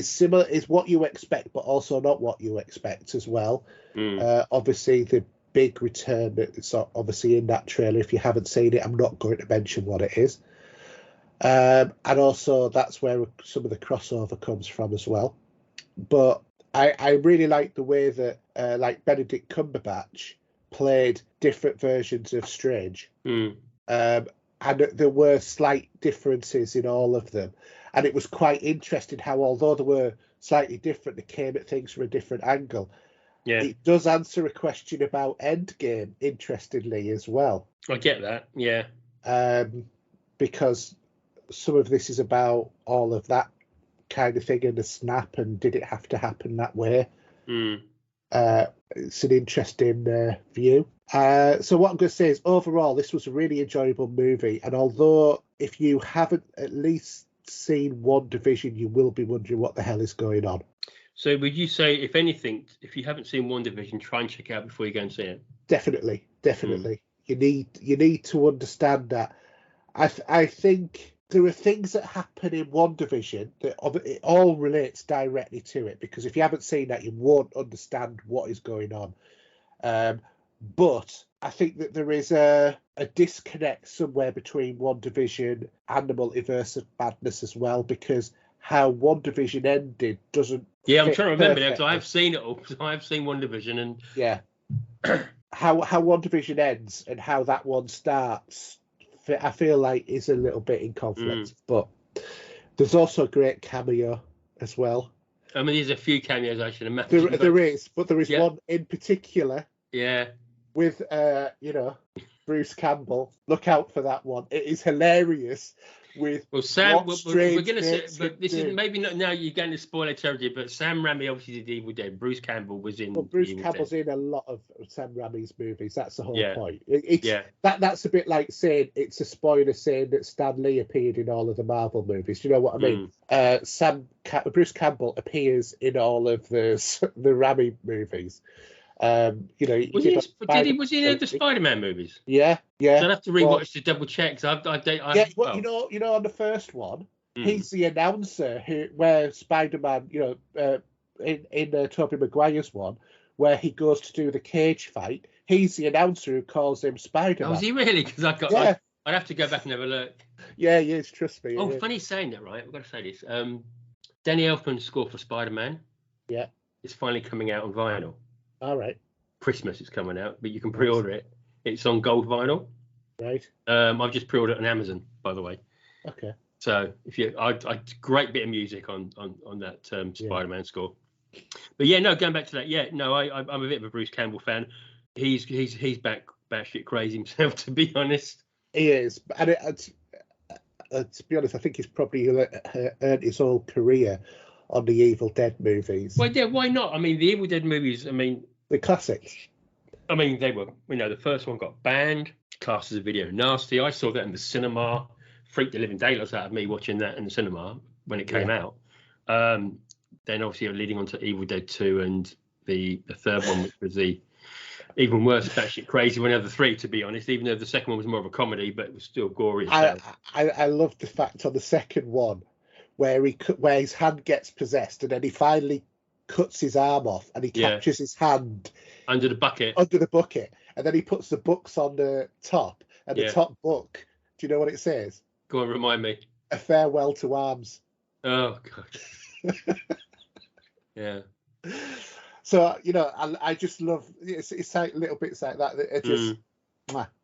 similar, is what you expect, but also not what you expect as well. Obviously, the big return that's obviously in that trailer. If you haven't seen it, I'm not going to mention what it is. And also, that's where some of the crossover comes from as well. But I really like the way that like Benedict Cumberbatch played different versions of Strange. And there were slight differences in all of them. And it was quite interesting how, although they were slightly different, they came at things from a different angle. It does answer a question about Endgame, interestingly, as well. I get that, yeah. Because some of this is about all of that kind of thing, and the snap, and did it have to happen that way? It's an interesting view. So what I'm going to say is, overall, this was a really enjoyable movie. And although if you haven't at least seen WandaVision, you will be wondering what the hell is going on. So would you say, if anything, if you haven't seen WandaVision, try and check it out before you go and see it? Definitely. You need to understand that. I think there are things that happen in WandaVision that it all relates directly to it, because if you haven't seen that, you won't understand what is going on. But I think that there is a disconnect somewhere between WandaVision and the Multiverse of Madness as well, because how WandaVision ended doesn't. Yeah, I'm trying to remember now, because I have seen it all. So I have seen WandaVision, and how WandaVision ends and how that one starts, I feel like is a little bit in conflict. But there's also a great cameo as well. I mean, there's a few cameos I should imagine. There is one in particular. Yeah. With Bruce Campbell. Look out for that one. It is hilarious. With Sam, we're going to say, but this is maybe not now. You're going to spoil territory, but Sam Raimi obviously did Evil Dead. Bruce Campbell was in. Well, Bruce Campbell's in a lot of Sam Raimi's movies. That's the whole point. That's a bit like saying it's a spoiler saying that Stan Lee appeared in all of the Marvel movies. Do you know what I mean? Bruce Campbell appears in all of the Raimi movies. Was he in the Spider-Man movies? Yeah. So I'd have to rewatch to double check. On the first one, he's the announcer where Spider-Man, in Tobey Maguire's one, where he goes to do the cage fight. He's the announcer who calls him Spider-Man. Oh, is he really? Because I'd have to go back and have a look. Yeah, he is. Trust me. Oh, funny saying that, right? I've got to say this. Danny Elfman's score for Spider-Man. Yeah. It's finally coming out on vinyl. All right. Christmas it's coming out, but you can pre-order it. It's on gold vinyl. Right. I've just pre-ordered it on Amazon, by the way. Okay. So if I great bit of music on that Spider-Man score. But yeah, no, going back to that. Yeah, no, I'm a bit of a Bruce Campbell fan. He's back batshit crazy himself, to be honest. He is, and to be honest, I think he's probably earned his whole career on the Evil Dead movies. Well, yeah, why not? I mean, the Evil Dead movies, the classics. I mean, they were, the first one got banned, classed as a video nasty. I saw that in the cinema, freaked the living daylights out of me watching that in the cinema when it came out. Then obviously leading on to Evil Dead 2 and the third one, which was the even worse, batshit crazy one of the three, to be honest, even though the second one was more of a comedy, but it was still gory. I love the fact on the second one where his hand gets possessed and then he finally cuts his arm off and he captures his hand under the bucket, and then he puts the books on the top, and the top book, do you know what it says? Go on, remind me. A farewell to arms. Oh god. Yeah. So I just love it's like little bits like that. It just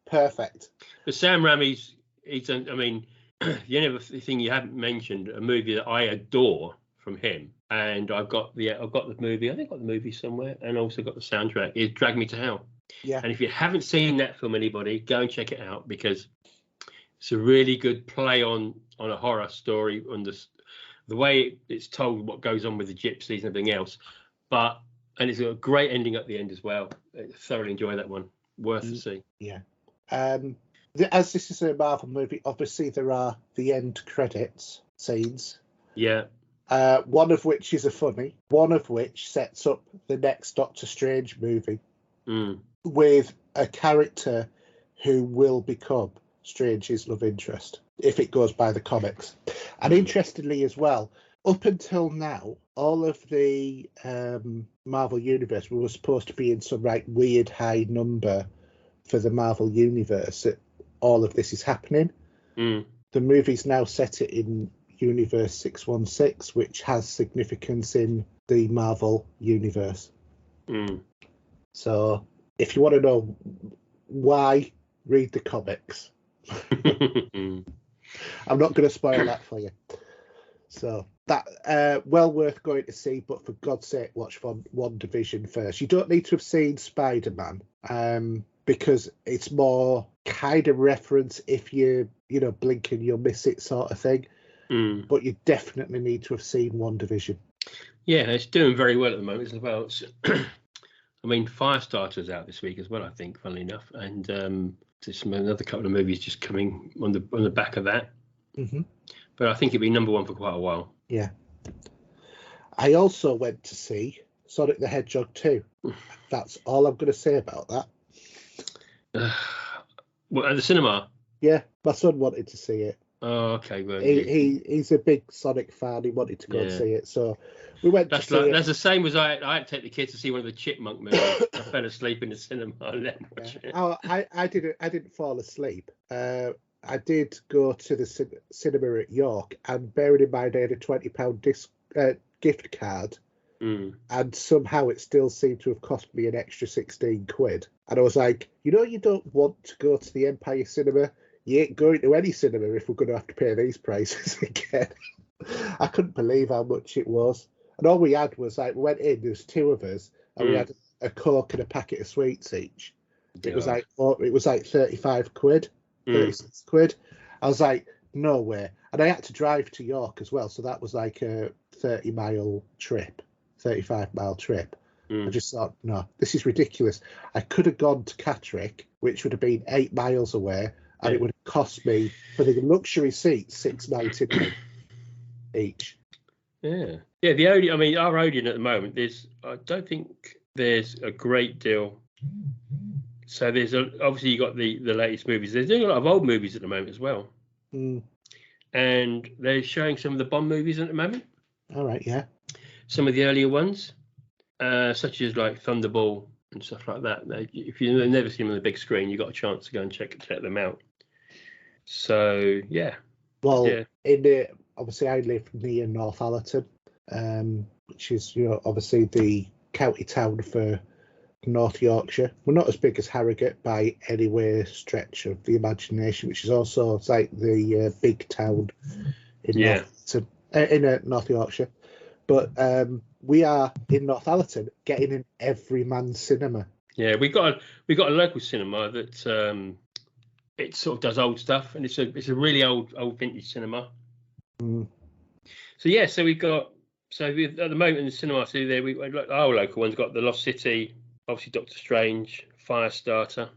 perfect. But Sam Raimi's, the only other thing you haven't mentioned, a movie that I adore from him, and I've got the movie. I think I've got the movie somewhere, and also got the soundtrack. Is Drag Me to Hell. Yeah. And if you haven't seen that film, anybody, go and check it out, because It's a really good play on a horror story, on the way it's told, what goes on with the gypsies and everything else. And it's got a great ending at the end as well. I thoroughly enjoy that one. Worth to see. Yeah. As this is a Marvel movie, obviously there are the end credits scenes. Yeah. One of which is a funny, one of which sets up the next Doctor Strange movie with a character who will become Strange's love interest if it goes by the comics. And interestingly as well, up until now, all of the Marvel Universe were supposed to be in some weird high number for the Marvel Universe. All of this is happening. The movie's now set it in Universe 616, which has significance in the Marvel Universe. So if you want to know why, read the comics. I'm not going to spoil that for you. So that well worth going to see, but for God's sake, watch WandaVision first. You don't need to have seen Spider-Man, because it's more kind of reference if you blink and you'll miss it sort of thing. But you definitely need to have seen WandaVision. Yeah, it's doing very well at the moment as well. I mean, Firestarter's out this week as well, I think, funnily enough, and there's another couple of movies just coming on the back of that. But I think it'll be number one for quite a while. Yeah. I also went to see Sonic the Hedgehog 2. That's all I'm going to say about that. Well, at the cinema? Yeah, my son wanted to see it. Oh, okay. Well, he's a big Sonic fan. He wanted to go and see it, so we went to see it. That's the same as I had to take the kids to see one of the Chipmunk movies. I fell asleep in the cinema and let them watch it. Oh, I didn't fall asleep. I did go to the cinema at York, and bearing in mind I had a £20 gift card, and somehow it still seemed to have cost me an extra 16 quid. And I was like, you don't want to go to the Empire Cinema. You ain't going to any cinema if we're going to have to pay these prices again. I couldn't believe how much it was. And all we had was we went in, there was two of us, and we had a Coke and a packet of sweets each. It was like 35 quid. 36 quid. I was like, no way. And I had to drive to York as well, so that was like a 35-mile trip. I just thought, no, this is ridiculous. I could have gone to Catterick, which would have been 8 miles away, and it would have cost me, for the luxury seats, £6.99 each. Yeah. Our Odeon at the moment, I don't think there's a great deal. So there's obviously you got the latest movies. They're doing a lot of old movies at the moment as well. And they're showing some of the Bond movies at the moment. All right, yeah. Some of the earlier ones, such as like Thunderball and stuff like that. If you've never seen them on the big screen, you've got a chance to go and check them out. So, yeah. Well, obviously I live near Northallerton, which is, obviously the county town for North Yorkshire. We're not as big as Harrogate by any way stretch of the imagination, which is also like the big town in North Yorkshire. But we are in Northallerton getting in every man's cinema. Yeah, we got a local cinema that it sort of does old stuff, and it's a really old vintage cinema. So we've got at the moment in the cinema, our local one's got The Lost City, obviously Doctor Strange, Firestarter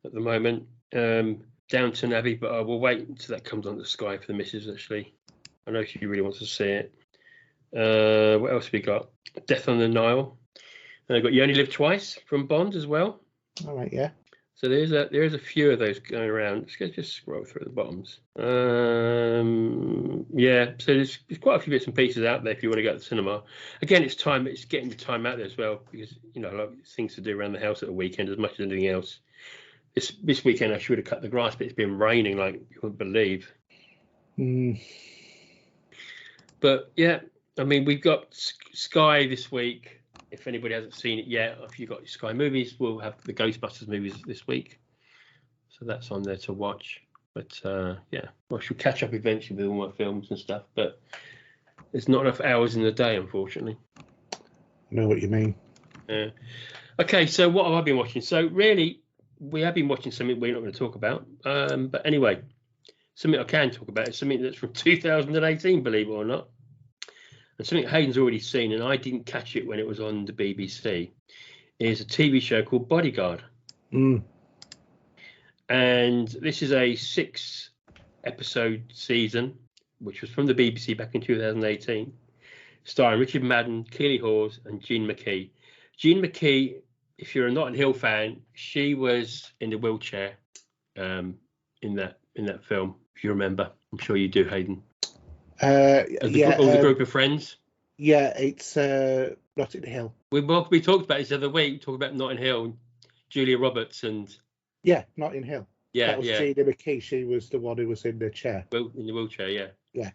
at the moment, Downton Abbey, but I will wait until that comes on the Sky for the missus. Actually, I know she really wants to see it. What else have we got? Death on the Nile. And I've got You Only Live Twice from Bond as well. All right, yeah. So there is a few of those going around. Let's just scroll through the bottoms. So there's quite a few bits and pieces out there if you want to go to the cinema. Again, it's getting the time out there as well, because a lot of things to do around the house at a weekend as much as anything else. This weekend I should have cut the grass, but it's been raining like you wouldn't believe. But yeah, we've got Sky this week. If anybody hasn't seen it yet, if you've got your Sky movies, we'll have the Ghostbusters movies this week. So that's on there to watch. But I should catch up eventually with all my films and stuff. But there's not enough hours in the day, unfortunately. I know what you mean. Okay, so what have I been watching? So really, we have been watching something we're not going to talk about. But anyway, something I can talk about is something that's from 2018, believe it or not, and something Haydn's already seen, and I didn't catch it when it was on the BBC. Is a TV show called Bodyguard. And this is a 6-episode season, which was from the BBC back in 2018, starring Richard Madden, Keely Hawes, and Jean McKee. Jean McKee, if you're a Notting Hill fan, she was in the wheelchair in that film, if you remember. I'm sure you do, Haydn. The group of friends. Yeah, it's Notting Hill. We talked about this the other week. We talked about Notting Hill, Julia Roberts, and Notting Hill. Yeah, that was Gina McKee. She was the one who was in the chair. Well, in the wheelchair, yeah. Yeah.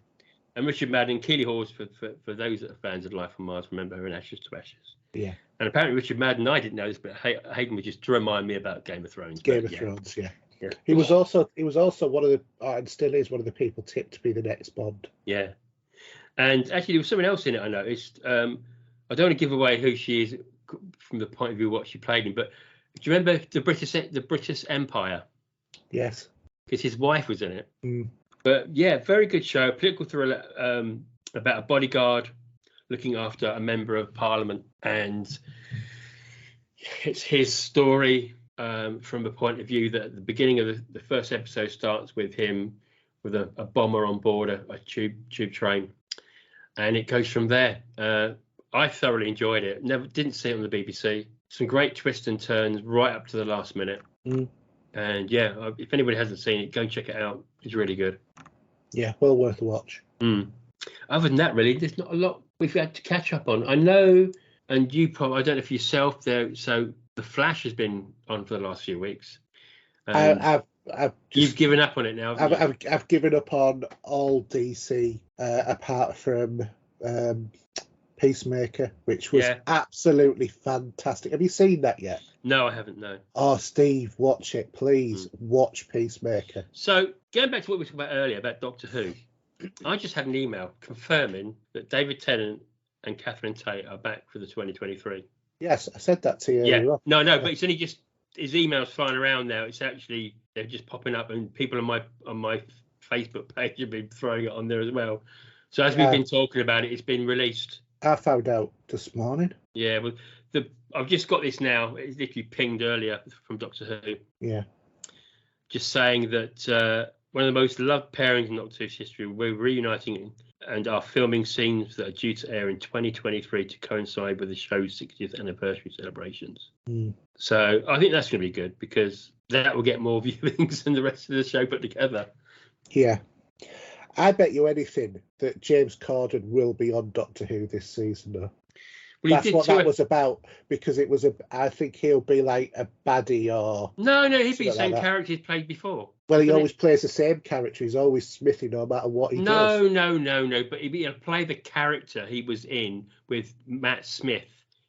And Richard Madden, Keely Hawes, for those that are fans of Life on Mars, remember her in Ashes to Ashes. Yeah. And apparently Richard Madden, I didn't know this, but Haydn was just to remind me about Game of Thrones. Thrones, yeah. He was also one of the, and still is one of the people tipped to be the next Bond. Yeah. And actually, there was someone else in it I noticed. I don't want to give away who she is from the point of view of what she played in, but do you remember the British Empire? Yes. Because his wife was in it. Mm. But yeah, very good show. Political thriller about a bodyguard looking after a member of parliament, and it's his story from a point of view that at the beginning of the first episode starts with him with a bomber on board a tube train, and it goes from there. I thoroughly enjoyed it. Didn't see it on the BBC. Some great twists and turns right up to the last minute. Mm. And yeah, if anybody hasn't seen it, go and check it out. It's really good. Yeah, well worth a watch. Other than that, really, there's not a lot we've had to catch up on. I know, and you probably, I don't know if yourself there. So The Flash has been on for the last few weeks. You've given up on it now. I've given up on all DC apart from Peacemaker, which was absolutely fantastic. Have you seen that yet? No, I haven't. No. Oh, Steve, watch it, please. Watch Peacemaker. So going back to what we talked about earlier about Doctor Who, I just had an email confirming that David Tennant and Catherine Tate are back for the 2023. Yes, I said that to you. Yeah. No, but it's only just his emails flying around now. It's actually they're just popping up, and people on my Facebook page have been throwing it on there as well. So as we've been talking about it, it's been released. I found out this morning. Yeah, well, I've just got this now. It's literally pinged earlier from Doctor Who. Yeah. Just saying that one of the most loved pairings in Doctor Who's history, we're reuniting and are filming scenes that are due to air in 2023 to coincide with the show's 60th anniversary celebrations. So I think that's going to be good because that will get more viewings than the rest of the show put together. Yeah. I bet you anything that James Corden will be on Doctor Who this season, though. Well, that's what that was about, because it was I think he'll be like a baddie or... No, he'd be the same character he's played before. Well, he always plays the same character. He's always Smithy no matter what he does. No. But he'll play the character he was in with Matt Smith.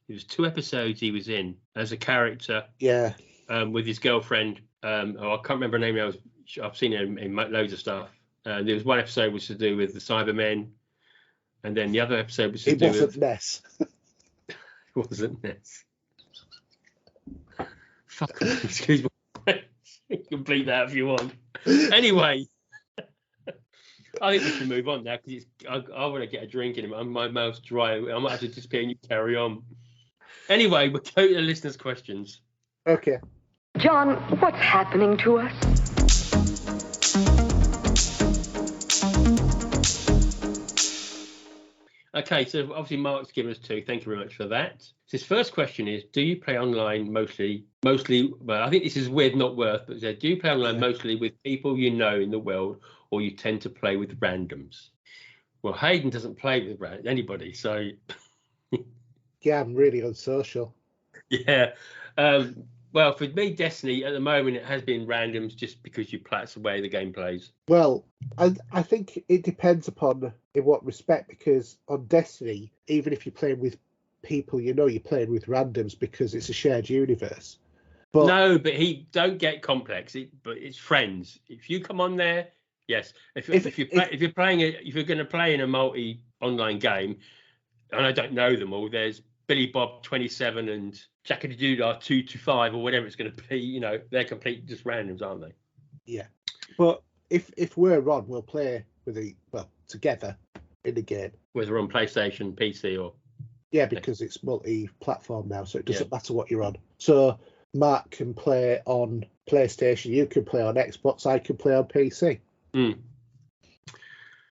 It was 2 episodes he was in as a character. Yeah. With his girlfriend. I can't remember her name. I've seen her in loads of stuff. There was one episode was to do with the Cybermen, and then the other episode was to do with... It wasn't Ness. It wasn't Ness. Fuck off, excuse me. You can bleep that if you want. Anyway, I think we should move on now because I want to get a drink in it. My mouth's dry. I might have to disappear and you carry on. Anyway, we'll go to the listeners' questions. Okay. John, what's happening to us? Okay, so obviously Mark's given us 2. Thank you very much for that. So his first question is, do you play online mostly, well, I think this is weird, not worth, but do you play online mostly with people you know in the world, or you tend to play with randoms? Well, Haydn doesn't play with anybody, so... Yeah, I'm really unsocial. Yeah. Well, for me, Destiny, at the moment, it has been randoms just because that's the way the game plays. Well, I think it depends upon in what respect, because on Destiny, even if you're playing with people you know, you're playing with randoms because it's a shared universe. But no, but don't get complex. But it's friends. If you come on there, yes. If you're going to play in a multi online game, and I don't know them all, there's Billy Bob 27 and Jackety Doodah 225 or whatever it's going to be. You know, they're complete just randoms, aren't they? Yeah. But if we're on, we'll play together in the game. Whether on PlayStation, PC, or yeah, because it's multi-platform now, so it doesn't matter what you're on. So Mark can play on PlayStation, you can play on Xbox, I can play on PC.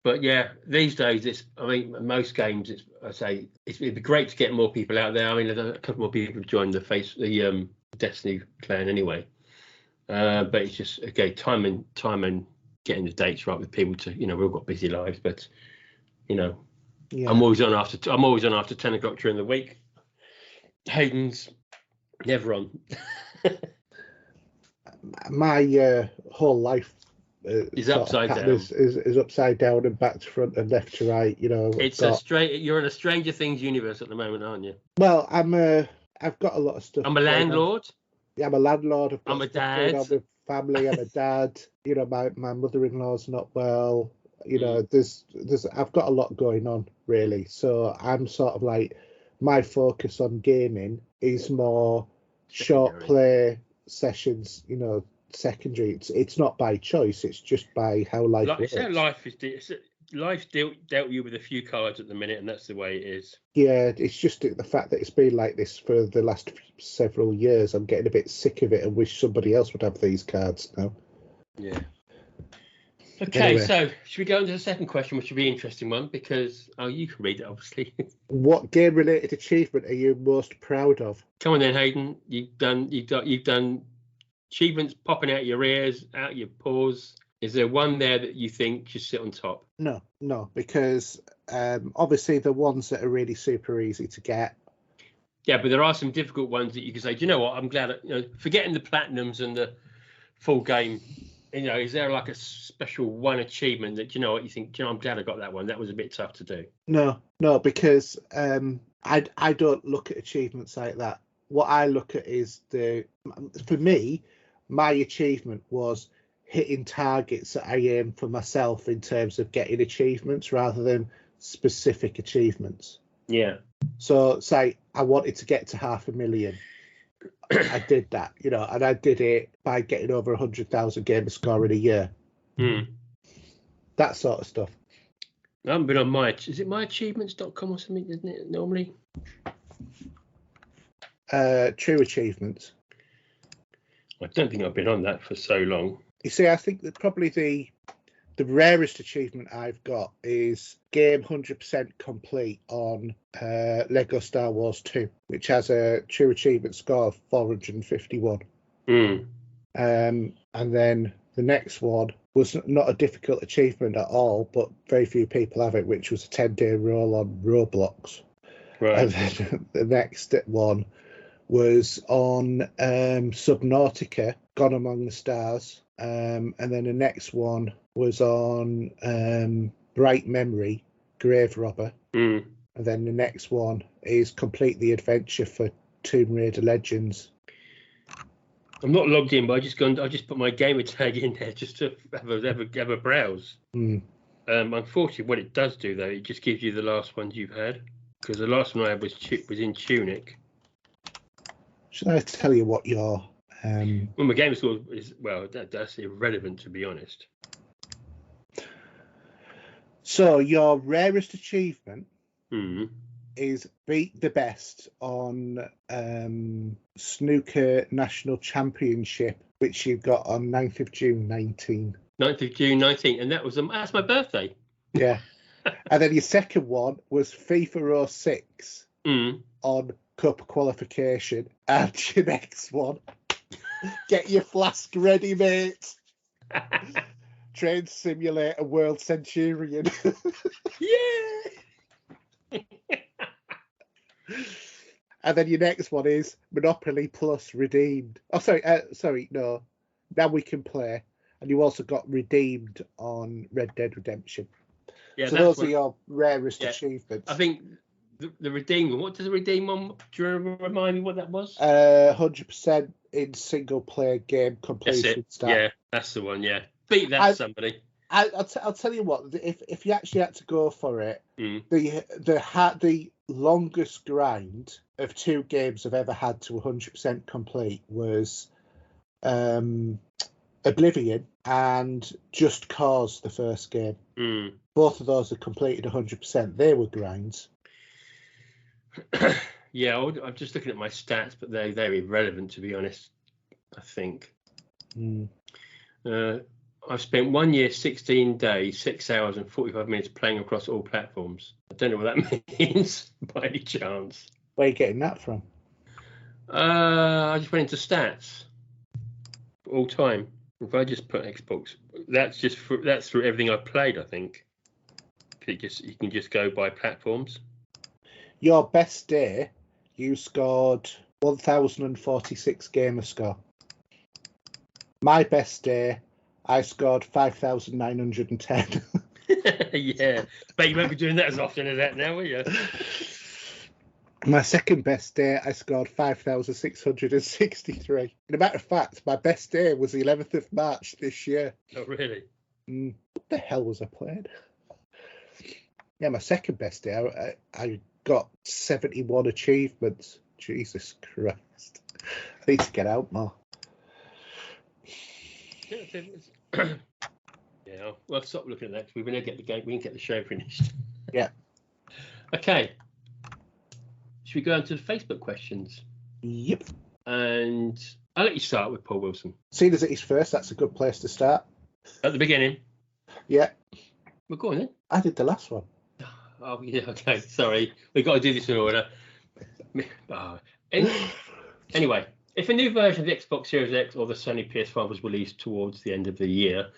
But yeah, these days most games. It'd be great to get more people out there. I mean, a couple more people have joined the Destiny clan anyway. But it's just time and getting the dates right with people to we've all got busy lives, but I'm always on after 10 o'clock during the week. Haydn's never on. My whole life is upside down. Is upside down and back to front and left to right. It's you're in a Stranger Things universe at the moment, aren't you? Well, I've got a lot of stuff. I'm a landlord. Yeah, I'm a landlord. I'm a dad. With family. I'm a dad. My mother-in-law's not well. I've got a lot going on really. So I'm sort of like, my focus on gaming is more short play sessions. Secondary. It's not by choice. It's just by how life works. Life's dealt you with a few cards at the minute, and that's the way it is. Yeah, it's just the fact that it's been like this for the last several years. I'm getting a bit sick of it and wish somebody else would have these cards now. Yeah. Okay, anyway. So should we go into the second question, which will be an interesting one, because you can read it, obviously. What game-related achievement are you most proud of? Come on then, Haydn. You've done achievements popping out your ears, out your paws. Is there one there that you think should sit on top? No, because obviously the ones that are really super easy to get. Yeah, but there are some difficult ones that you can say, do you know what? I'm glad, forgetting the platinums and the full game, is there like a special one achievement that, you think, I'm glad I got that one. That was a bit tough to do. No, because I don't look at achievements like that. What I look at is for me, my achievement was hitting targets that I aim for myself in terms of getting achievements rather than specific achievements. Yeah. So say I wanted to get to 500,000. I did that, and I did it by getting over 100,000 gamer score in a year. That sort of stuff. I haven't been on is it myachievements.com or something, isn't it, normally? True achievements. I don't think I've been on that for so long. You see, I think that probably the rarest achievement I've got is game 100% complete on Lego Star Wars 2, which has a true achievement score of 451. And then the next one was not a difficult achievement at all, but very few people have it, which was a 10-day roll on Roblox. Right. And then the next one was on Subnautica, Gone Among the Stars. And then the next one was on Bright Memory, Grave Robber. And then the next one is Complete the Adventure for Tomb Raider Legends. I'm not logged in, but I just put my gamer tag in there just to have a browse. Unfortunately, what it does do, though, it just gives you the last ones you've had. Because the last one I had was in Tunic. Should I tell you what your... Well, my game score is, that's irrelevant, to be honest. So your rarest achievement is beat the best on Snooker National Championship, which you got on 9th of June 19. 9th of June 19, and that's my birthday. Yeah. And then your second one was FIFA 06 on Cup qualification, and your next one, get your flask ready, mate. Train Simulator World Centurion. Yeah. And then your next one is Monopoly Plus redeemed. Oh, sorry, no. Now we can play. And you also got redeemed on Red Dead Redemption. Yeah, so those are your rarest achievements. I think the redeemed one. What does the redeem one? Do you remind me what that was? 100% in single player game completion. Yeah, that's the one. Yeah, beat that somebody. I'll tell you what. If you actually had to go for it, the longest grind of two games I've ever had to 100% complete was Oblivion and Just Cause, the first game. Both of those are completed 100%. They were grinds. Yeah, I'm just looking at my stats, but they're irrelevant, to be honest, I think. I've spent 1 year, 16 days, 6 hours and 45 minutes playing across all platforms. I don't know what that means by any chance. Where are you getting that from? I just went into stats. All time. If I just put Xbox, that's through everything I've played, I think. You can just go by platforms. Your best day, you scored 1,046 gamer score. My best day, I scored 5,910. Yeah, but you won't be doing that as often as that now, will you? My second best day, I scored 5,663. And a matter of fact, my best day was the 11th of March this year. Oh, really? What the hell was I playing? Yeah, my second best day, I got 71 achievements. Jesus Christ. I need to get out more. Yeah, well, stop looking at that. We're going to get the game. We can get the show finished. Yeah. Okay. Should we go on to the Facebook questions? Yep. And I'll let you start with Paul Wilson. Seeing as it is first, that's a good place to start. At the beginning? Yeah. We're going then. I did the last one. Oh, yeah, okay. Sorry. We've got to do this in order. Anyway, if a new version of the Xbox Series X or the Sony PS5 was released towards the end of the year,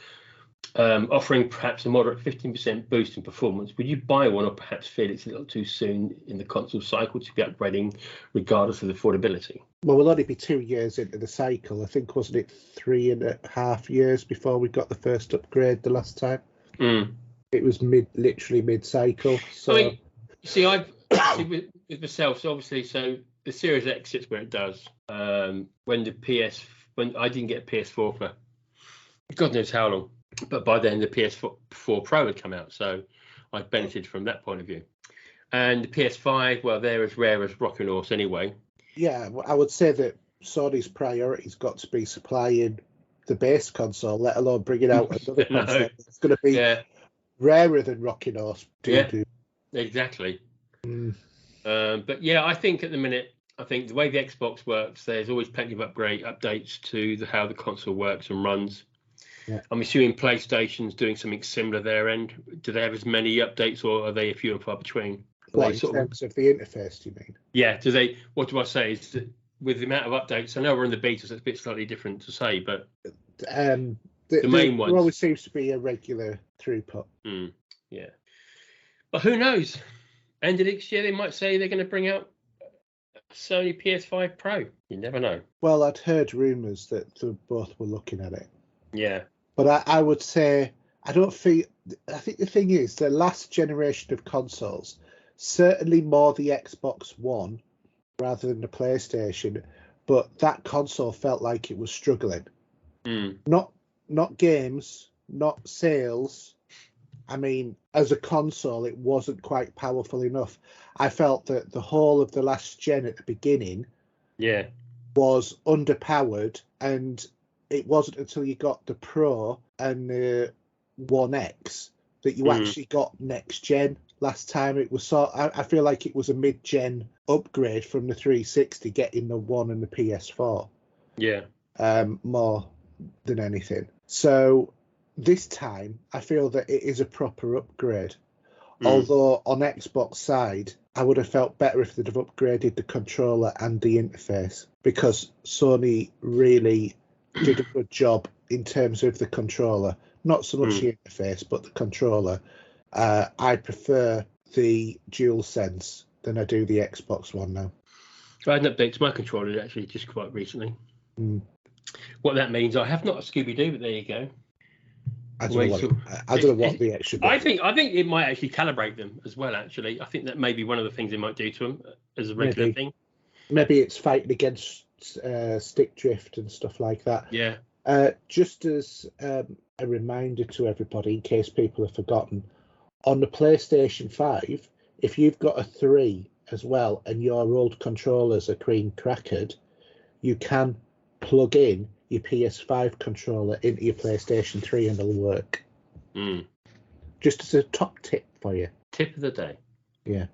offering perhaps a moderate 15% boost in performance, would you buy one or perhaps feel it's a little too soon in the console cycle to be upgrading regardless of affordability? Well, we'll only be 2 years into the cycle. I think, wasn't it 3.5 years before we got the first upgrade the last time? It was literally mid-cycle. So, I mean, with myself, so obviously, so the Series X sits where it does. When I didn't get a PS4 for God knows how long, but by then the PS4 Pro had come out, so I benefited from that point of view. And the PS5, well, they're as rare as rocking horse anyway. Yeah, I would say that Sony's priority's got to be supplying the base console, let alone bringing out another console. It's going to be rarer than rocking horse. Exactly. But yeah, I think at the minute, the way the Xbox works, there's always plenty of updates to how the console works and runs. Yeah. I'm assuming PlayStation's doing something similar their end. Do they have as many updates, or are they a few and far between? What, in terms of the interface, do you mean? Yeah. Do they? What do I say? Is that with the amount of updates, I know we're in the beta, so it's a bit slightly different to say, but the main ones. There always seems to be a regular throughput. Yeah. But who knows? End of next year, they might say they're going to bring out a Sony PS5 Pro. You never know. Well, I'd heard rumours that they both were looking at it. Yeah. But I would say, I think the thing is, the last generation of consoles, certainly more the Xbox One rather than the PlayStation, but that console felt like it was struggling. Not games, not sales. I mean, as a console, it wasn't quite powerful enough. I felt that the whole of the last gen at the beginning was underpowered, and it wasn't until you got the Pro and the One X that you actually got next gen. Last time it was I feel like it was a mid-gen upgrade from the 360 getting the One and the PS4. Yeah. More than anything. So this time I feel that it is a proper upgrade. Although on Xbox side, I would have felt better if they'd have upgraded the controller and the interface, because Sony really did a good job in terms of the controller. Not so much the interface, but the controller. I prefer the DualSense than I do the Xbox One now. I had an update to my controller actually just quite recently. What that means, I have not a Scooby-Doo, but there you go. I don't know what the extra. I think it might actually calibrate them as well. Actually, I think that may be one of the things they might do to them as a regular thing. Maybe it's fighting against stick drift and stuff like that. Yeah. Just as a reminder to everybody, in case people have forgotten, on the PlayStation 5, if you've got a 3 as well and your old controllers are cream crackered, you can plug in your PS5 controller into your PlayStation 3 and it'll work. Mm. Just as a top tip for you. Tip of the day. Yeah.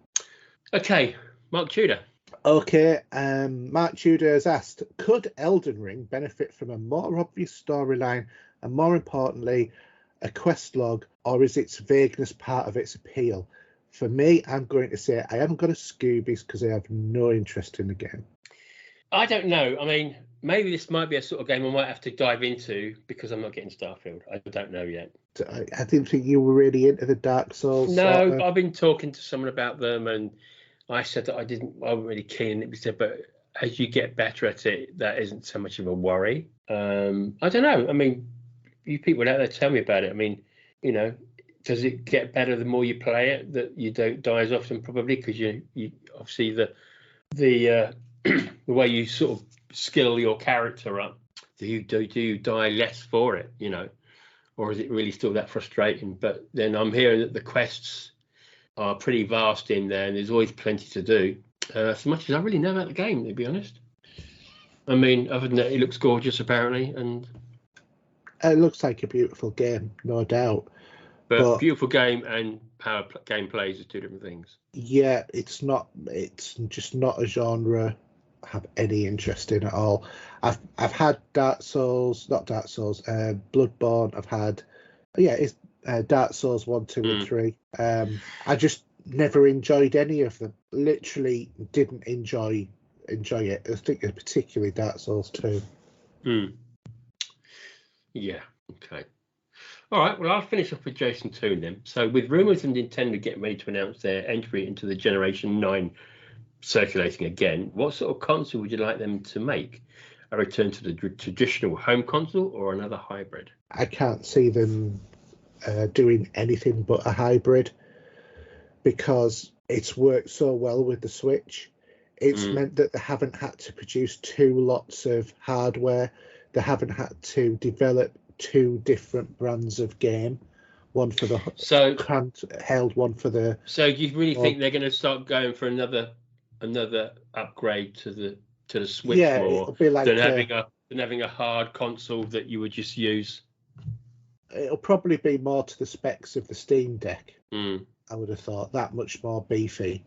Okay, Mark Tudor. Okay, Mark Tudor has asked, could Elden Ring benefit from a more obvious storyline and, more importantly, a quest log, or is its vagueness part of its appeal? For me, I'm going to say I haven't got a Scoobies because I have no interest in the game. I don't know. I mean, maybe this might be a sort of game I might have to dive into because I'm not getting Starfield. I don't know yet. I didn't think you were really into the Dark Souls. No, sort of. I've been talking to someone about them, and I said that I wasn't really keen. It said, but as you get better at it, that isn't so much of a worry. I don't know. I mean, you people out there, tell me about it. I mean, you know, does it get better the more you play it? That you don't die as often, probably, because you obviously the the way you sort of skill your character up. Do you die less for it? You know, or is it really still that frustrating? But then I'm hearing that the quests are pretty vast in there, and there's always plenty to do. As much as I really know about the game, to be honest. I mean, other than that, it looks gorgeous apparently, and it looks like a beautiful game, no doubt. But beautiful game and gameplay is two different things. Yeah, it's just not a genre I have any interest in at all. I've had Bloodborne. I've had Dark Souls 1, 2, and 3. I just never enjoyed any of them. Literally didn't enjoy it. I think particularly Dark Souls 2. Yeah. Okay. All right. Well, I'll finish off with Jason Toon then. So, with rumours of Nintendo getting ready to announce their entry into the Generation 9 circulating again, what sort of console would you like them to make? A return to the traditional home console or another hybrid? I can't see them doing anything but a hybrid because it's worked so well with the Switch. It's meant that they haven't had to produce two lots of hardware. They haven't had to develop two different brands of game, one for the handheld, one for the. So do you really think they're going to start going for another upgrade to the Switch more it'll be like than having a hard console that you would just use? It'll probably be more to the specs of the Steam Deck. I would have thought that much more beefy.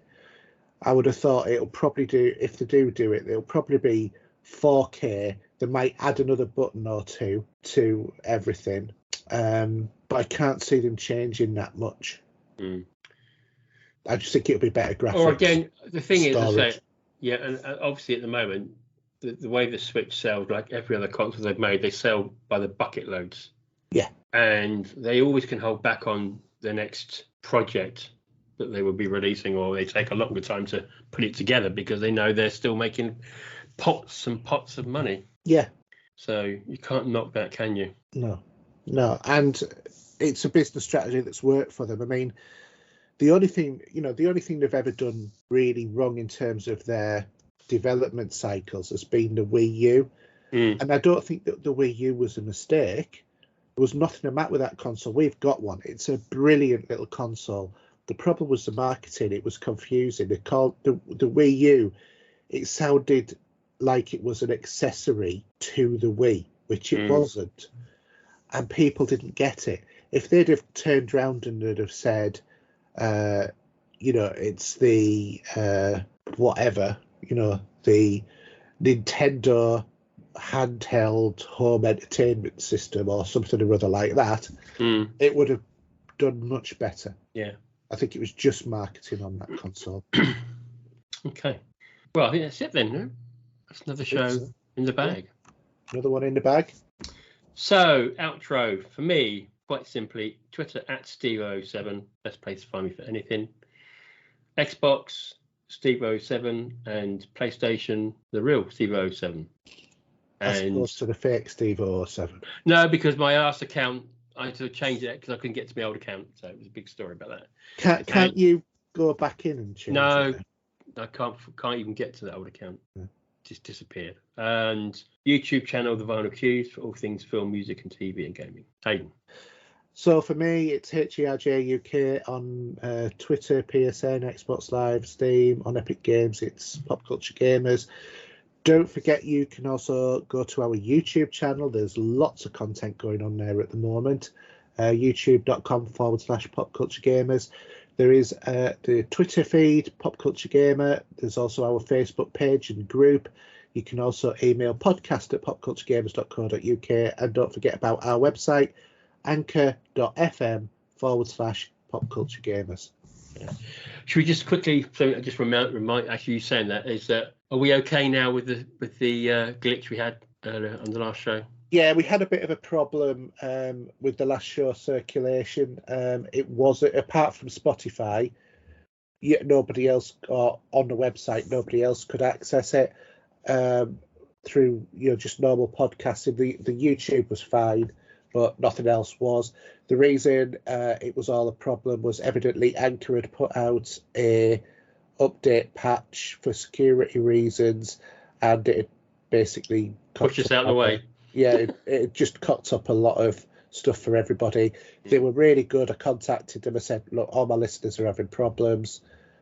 I would have thought it'll probably do, if they do it, it'll probably be 4K. They might add another button or two to everything, but I can't see them changing that much. I just think it'll be better graphics. Or again, the thing is, I storage. say, yeah, and obviously at the moment, the way the Switch sells, like every other console they've made, they sell by the bucket loads. Yeah. And they always can hold back on the next project that they will be releasing, or they take a longer time to put it together because they know they're still making pots and pots of money. Yeah. So you can't knock that, can you? No. And it's a business strategy that's worked for them. I mean, the only thing they've ever done really wrong in terms of their development cycles has been the Wii U. And I don't think that the Wii U was a mistake. There was nothing to matter with that console. We've got one. It's a brilliant little console. The problem was the marketing. It was confusing. They called the Wii U, it sounded like it was an accessory to the Wii, which it wasn't. And people didn't get it. If they'd have turned around and they'd have said, it's the the Nintendo handheld home entertainment system or something or other like that, it would have done much better. Yeah. I think it was just marketing on that console. Okay. Well, I think that's it then. No? That's another show in the bag. Yeah. Another one in the bag. So, outro for me, quite simply, Twitter @Steve07, best place to find me for anything. Xbox, Steve07, and PlayStation, the real Steve07. As opposed to the fake Steve07. No, because my arse account, I had to change it because I couldn't get to my old account. So it was a big story about that. Can't you go back in and change it? No, I can't even get to that old account. Yeah. Just disappeared. And YouTube channel, The Vinyl Cues, for all things film, music, and TV and gaming. Haydn. So for me, it's HERJ UK on Twitter, PSN, Xbox Live, Steam. On Epic Games, it's Pop Culture Gamers. Don't forget, you can also go to our YouTube channel. There's lots of content going on there at the moment. youtube.com/popculturegamers. There is the Twitter feed, Pop Culture Gamer. There's also our Facebook page and group. You can also email podcast@popculturegamers.co.uk. And don't forget about our website, anchor.fm/popculturegamers. Yeah. Should we just quickly, so just remind actually you saying that, is that, are we okay now with the glitch we had earlier on the last show? Yeah, we had a bit of a problem with the last show circulation. It was, apart from Spotify, nobody else got on the website. Nobody else could access it through just normal podcasting. The YouTube was fine, but nothing else was. The reason it was all a problem was evidently Anchor had put out a update patch for security reasons, and it basically pushed us out of the way. Yeah, it just cocked up a lot of stuff for everybody. They were really good. I contacted them. I said, look, all my listeners are having problems.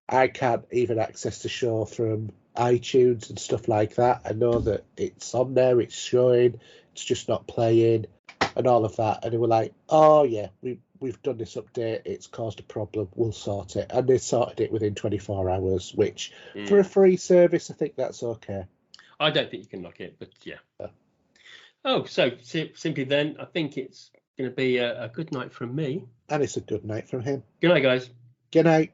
I can't even access the show from iTunes and stuff like that. I know that it's on there, it's showing, it's just not playing and all of that. And they were like, oh yeah, we've done this update, it's caused a problem, we'll sort it. And they sorted it within 24 hours, which for a free service, I think that's okay. I don't think you can knock it, but yeah. Oh, so simply then, I think it's going to be a good night from me. And it's a good night from him. Good night, guys. Good night.